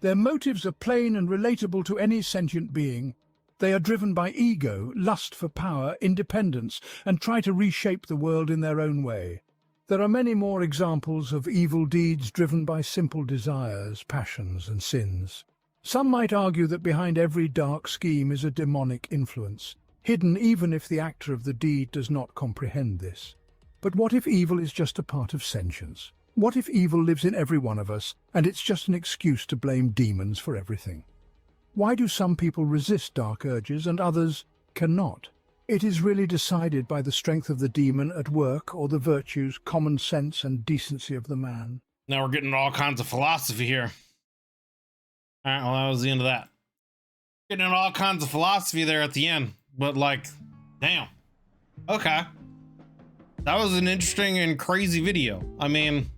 Their motives are plain and relatable to any sentient being. They are driven by ego, lust for power, independence, and try to reshape the world in their own way. There are many more examples of evil deeds driven by simple desires, passions, and sins. Some might argue that behind every dark scheme is a demonic influence, hidden even if the actor of the deed does not comprehend this. But what if evil is just a part of sentience? What if evil lives in every one of us, and it's just an excuse to blame demons for everything? Why do some people resist dark urges and others cannot? It is really decided by the strength of the demon at work or the virtues, common sense, and decency of the man. Now we're getting all kinds of philosophy here. All right, well, that was the end of that. Getting into all kinds of philosophy there at the end, but like, damn. Okay. That was an interesting and crazy video. I mean,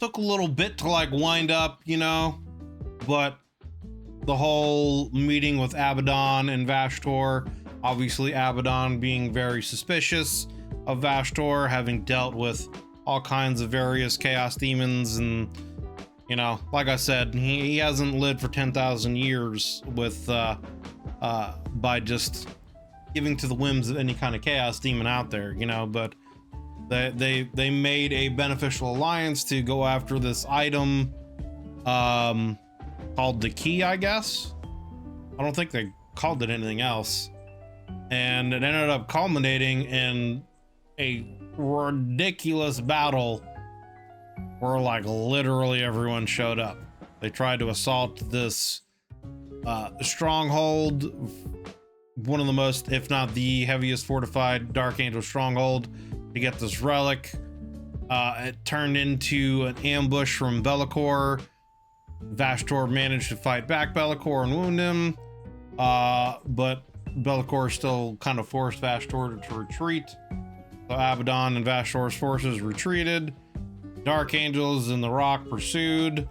took a little bit to like wind up, you know, but the whole meeting with Abaddon and Vashtorr, obviously Abaddon being very suspicious of Vashtorr, having dealt with all kinds of various chaos demons, and you know, like I said, he hasn't lived for 10,000 years with by just giving to the whims of any kind of chaos demon out there, you know. But they made a beneficial alliance to go after this item called the key, I guess. I don't think they called it anything else, and it ended up culminating in a ridiculous battle where like literally everyone showed up. They tried to assault this stronghold, one of the most, if not the heaviest fortified Dark Angel stronghold, to get this relic. It turned into an ambush from Be'lakor. Vashtorr managed to fight back Be'lakor and wound him, but Be'lakor still kind of forced Vashtorr to retreat. So Abaddon and Vashtorr's forces retreated. Dark Angels in the rock pursued,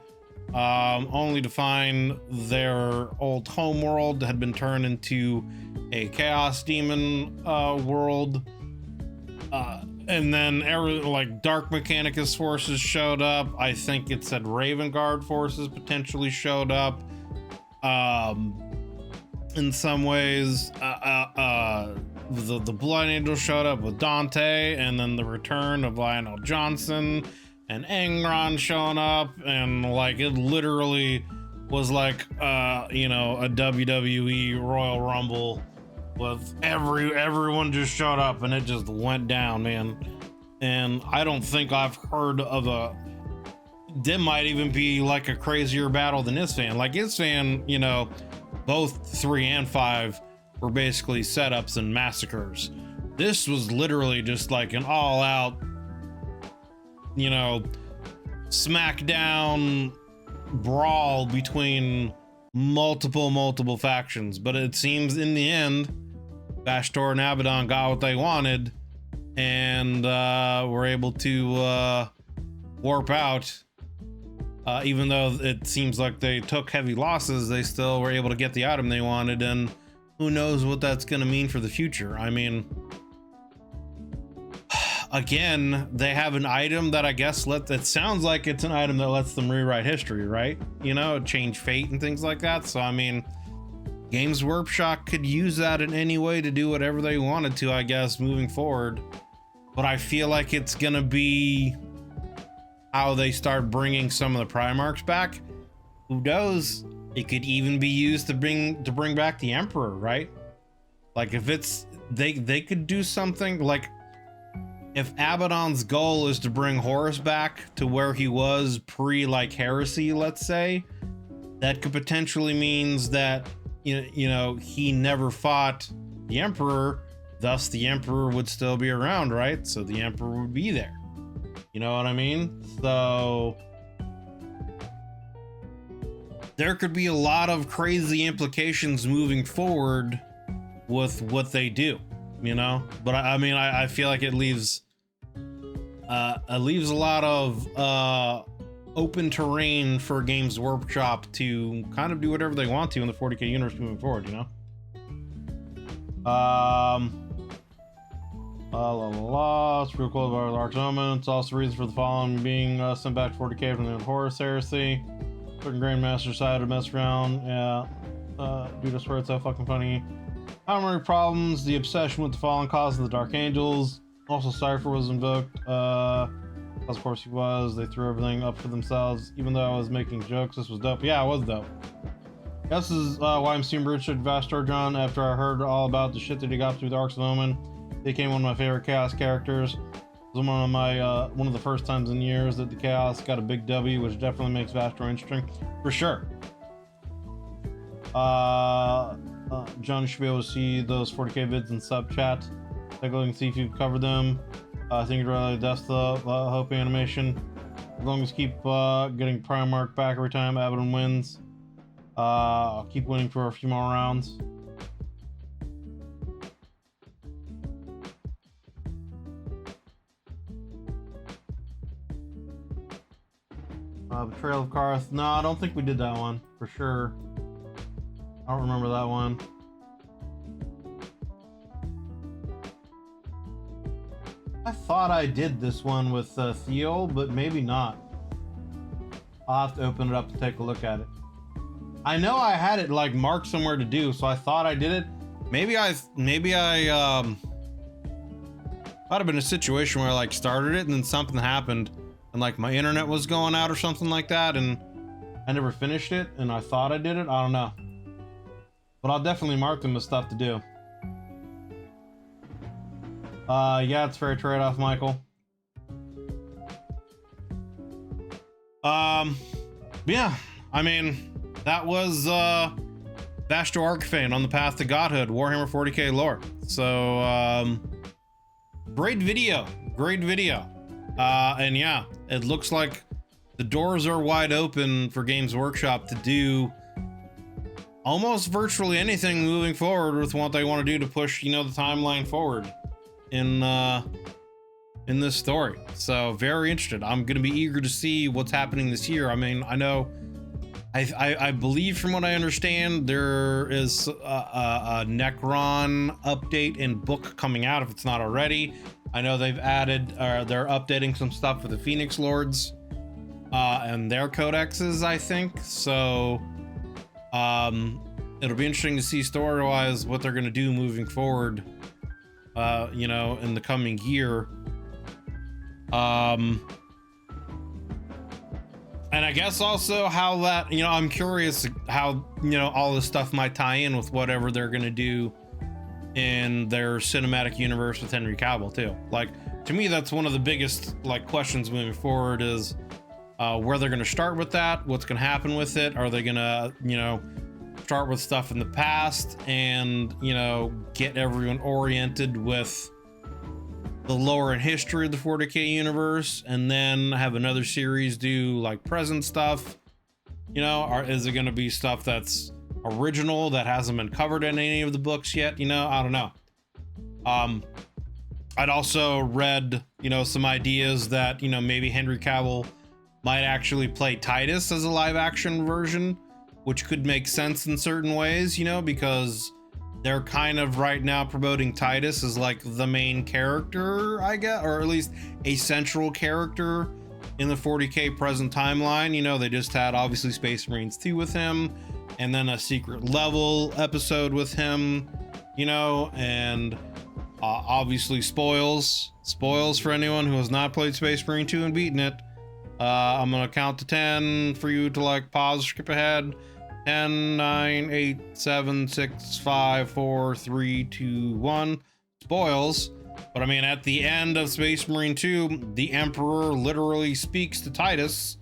only to find their old homeworld had been turned into a chaos demon world. And then like Dark Mechanicus forces showed up. I think it said Raven Guard forces potentially showed up. In some ways, the Blood Angel showed up with Dante, and then the return of Lionel Johnson and Angron showing up, and like it literally was like you know, a WWE Royal Rumble with everyone just showed up and it just went down, man. And I don't think I've heard of there might even be like a crazier battle than Isfan. Like Isfan, you know, both 3 and 5 were basically setups and massacres. This was literally just like an all-out, you know, smackdown brawl between multiple factions. But it seems in the end, Vashtorr and Abaddon got what they wanted, and were able to warp out. Even though it seems like they took heavy losses, they still were able to get the item they wanted, and who knows what that's going to mean for the future. I mean, again, they have an item that I guess that sounds like it's an item that lets them rewrite history, right? You know, change fate and things like that. So I mean, Games Workshop could use that in any way to do whatever they wanted to, I guess, moving forward. But I feel like it's gonna be how they start bringing some of the Primarchs back. Who knows? It could even be used to bring back the Emperor, right? Like if it's they could do something like, if Abaddon's goal is to bring Horus back to where he was pre like heresy, let's say, that could potentially means that you know he never fought the Emperor, thus the Emperor would still be around, right? So the Emperor would be there. You know what I mean? So there could be a lot of crazy implications moving forward with what they do, you know? But I mean, I feel like it leaves a lot of open terrain for Games Workshop to kind of do whatever they want to in the 40k universe moving forward, you know? It's real cool about the Arch Omen. It's also the reason for the following being sent back to 40k from the Horus heresy. Certain Grandmaster decided to mess around. Yeah. Dude, I swear it's so fucking funny. Primary problems, the obsession with the fallen cause of the Dark Angels. Also, Cypher was invoked. Of course he was. They threw everything up for themselves. Even though I was making jokes, this was dope. Yeah, it was dope. This is why I'm super interested in Vashtorr, John. After I heard all about the shit that he got through the Arcs of Omen, he became one of my favorite Chaos characters. It was one of the first times in years that the Chaos got a big W, which definitely makes Vashtorr interesting, for sure. John, you should be able to see those 40k vids in sub chat. Take a look and see if you've covered them. I think you'd rather that's the Hope animation. As long as keep getting Primarch back every time Abaddon wins. I'll keep winning for a few more rounds. Betrayal of Karth. No, I don't think we did that one for sure. I don't remember that one. I thought I did this one with Theo, but maybe not. I'll have to open it up and take a look at it. I know I had it like marked somewhere to do, so I thought I did it. Maybe I might have been a situation where I like started it and then something happened and like my internet was going out or something like that and I never finished it and I thought I did it. I don't know. But I'll definitely mark them as stuff to do. Yeah, it's fair trade-off, Michael. Yeah, I mean, that was Vashtorr Arkhifane on the path to godhood, Warhammer 40k lore. So great video, and yeah, it looks like the doors are wide open for Games Workshop to do almost virtually anything moving forward with what they want to do to push, you know, the timeline forward in this story. So very interested. I'm gonna be eager to see what's happening this year. I mean, I know I believe from what I understand there is a Necron update and book coming out if it's not already. I know they've added they're updating some stuff for the Phoenix Lords and their codexes, I think. So it'll be interesting to see story-wise what they're gonna do moving forward, you know, in the coming year. And I guess also how that, you know, I'm curious how, you know, all this stuff might tie in with whatever they're going to do in their cinematic universe with Henry Cavill too. Like, to me, that's one of the biggest like questions moving forward is where they're going to start with that, what's going to happen with it. Are they going to, you know, start with stuff in the past and, you know, get everyone oriented with the lore and history of the 40k universe and then have another series do like present stuff, you know, or is it going to be stuff that's original that hasn't been covered in any of the books yet? You know, I don't know. I'd also read, you know, some ideas that, you know, maybe Henry Cavill might actually play Titus as a live action version, which could make sense in certain ways, you know, because they're kind of right now promoting Titus as like the main character, I guess, or at least a central character in the 40k present timeline. You know, they just had obviously Space Marines 2 with him, and then a secret level episode with him, you know, and obviously spoils for anyone who has not played Space Marine 2 and beaten it. I'm gonna count to 10 for you to like pause, skip ahead. 10, 9, 8, 7, 6, 5, 4, 3, 2, 1. Spoils. But I mean, at the end of Space Marine 2, the Emperor literally speaks to Titus,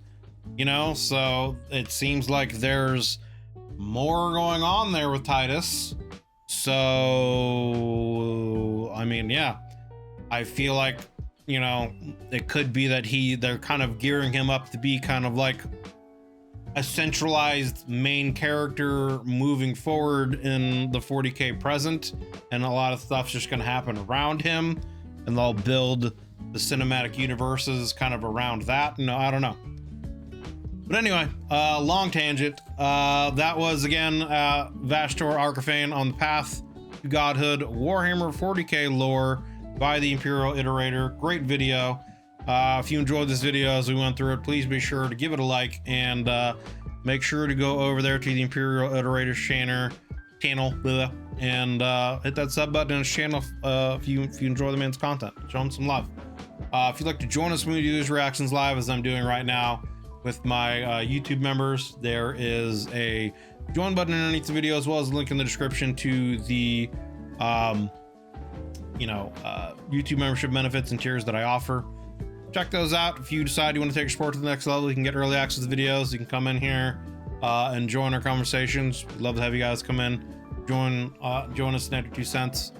you know, so it seems like there's more going on there with Titus. So, I mean, yeah, I feel like, you know, it could be that they're kind of gearing him up to be kind of like a centralized main character moving forward in the 40k present, and a lot of stuff's just going to happen around him, and they'll build the cinematic universes kind of around that. No, I don't know. But anyway, long tangent. That was again Vashtorr Arkhifane on the path to godhood, Warhammer 40k lore by the Imperial Iterator. Great video. If you enjoyed this video as we went through it, please be sure to give it a like, and make sure to go over there to the Imperial Iterator's channel, and hit that sub button on his channel if you enjoy the man's content. Show him some love. If you'd like to join us when we do these reactions live, as I'm doing right now with my YouTube members, there is a join button underneath the video, as well as a link in the description to the YouTube membership benefits and tiers that I offer. Check those out. If you decide you want to take your sport to the next level, you can get early access to the videos. You can come in here and join our conversations. We'd love to have you guys come in, join us, and 2 cents,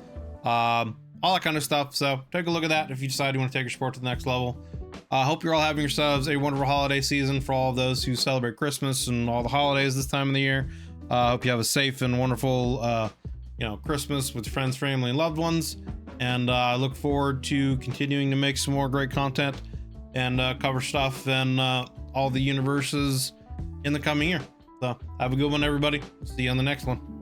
all that kind of stuff. So take a look at that if you decide you want to take your sport to the next level. Hope you're all having yourselves a wonderful holiday season for all of those who celebrate Christmas and all the holidays this time of the year. Hope you have a safe and wonderful Christmas with your friends, family, and loved ones. And I look forward to continuing to make some more great content and cover stuff and all the universes in the coming year. So have a good one, everybody. See you on the next one.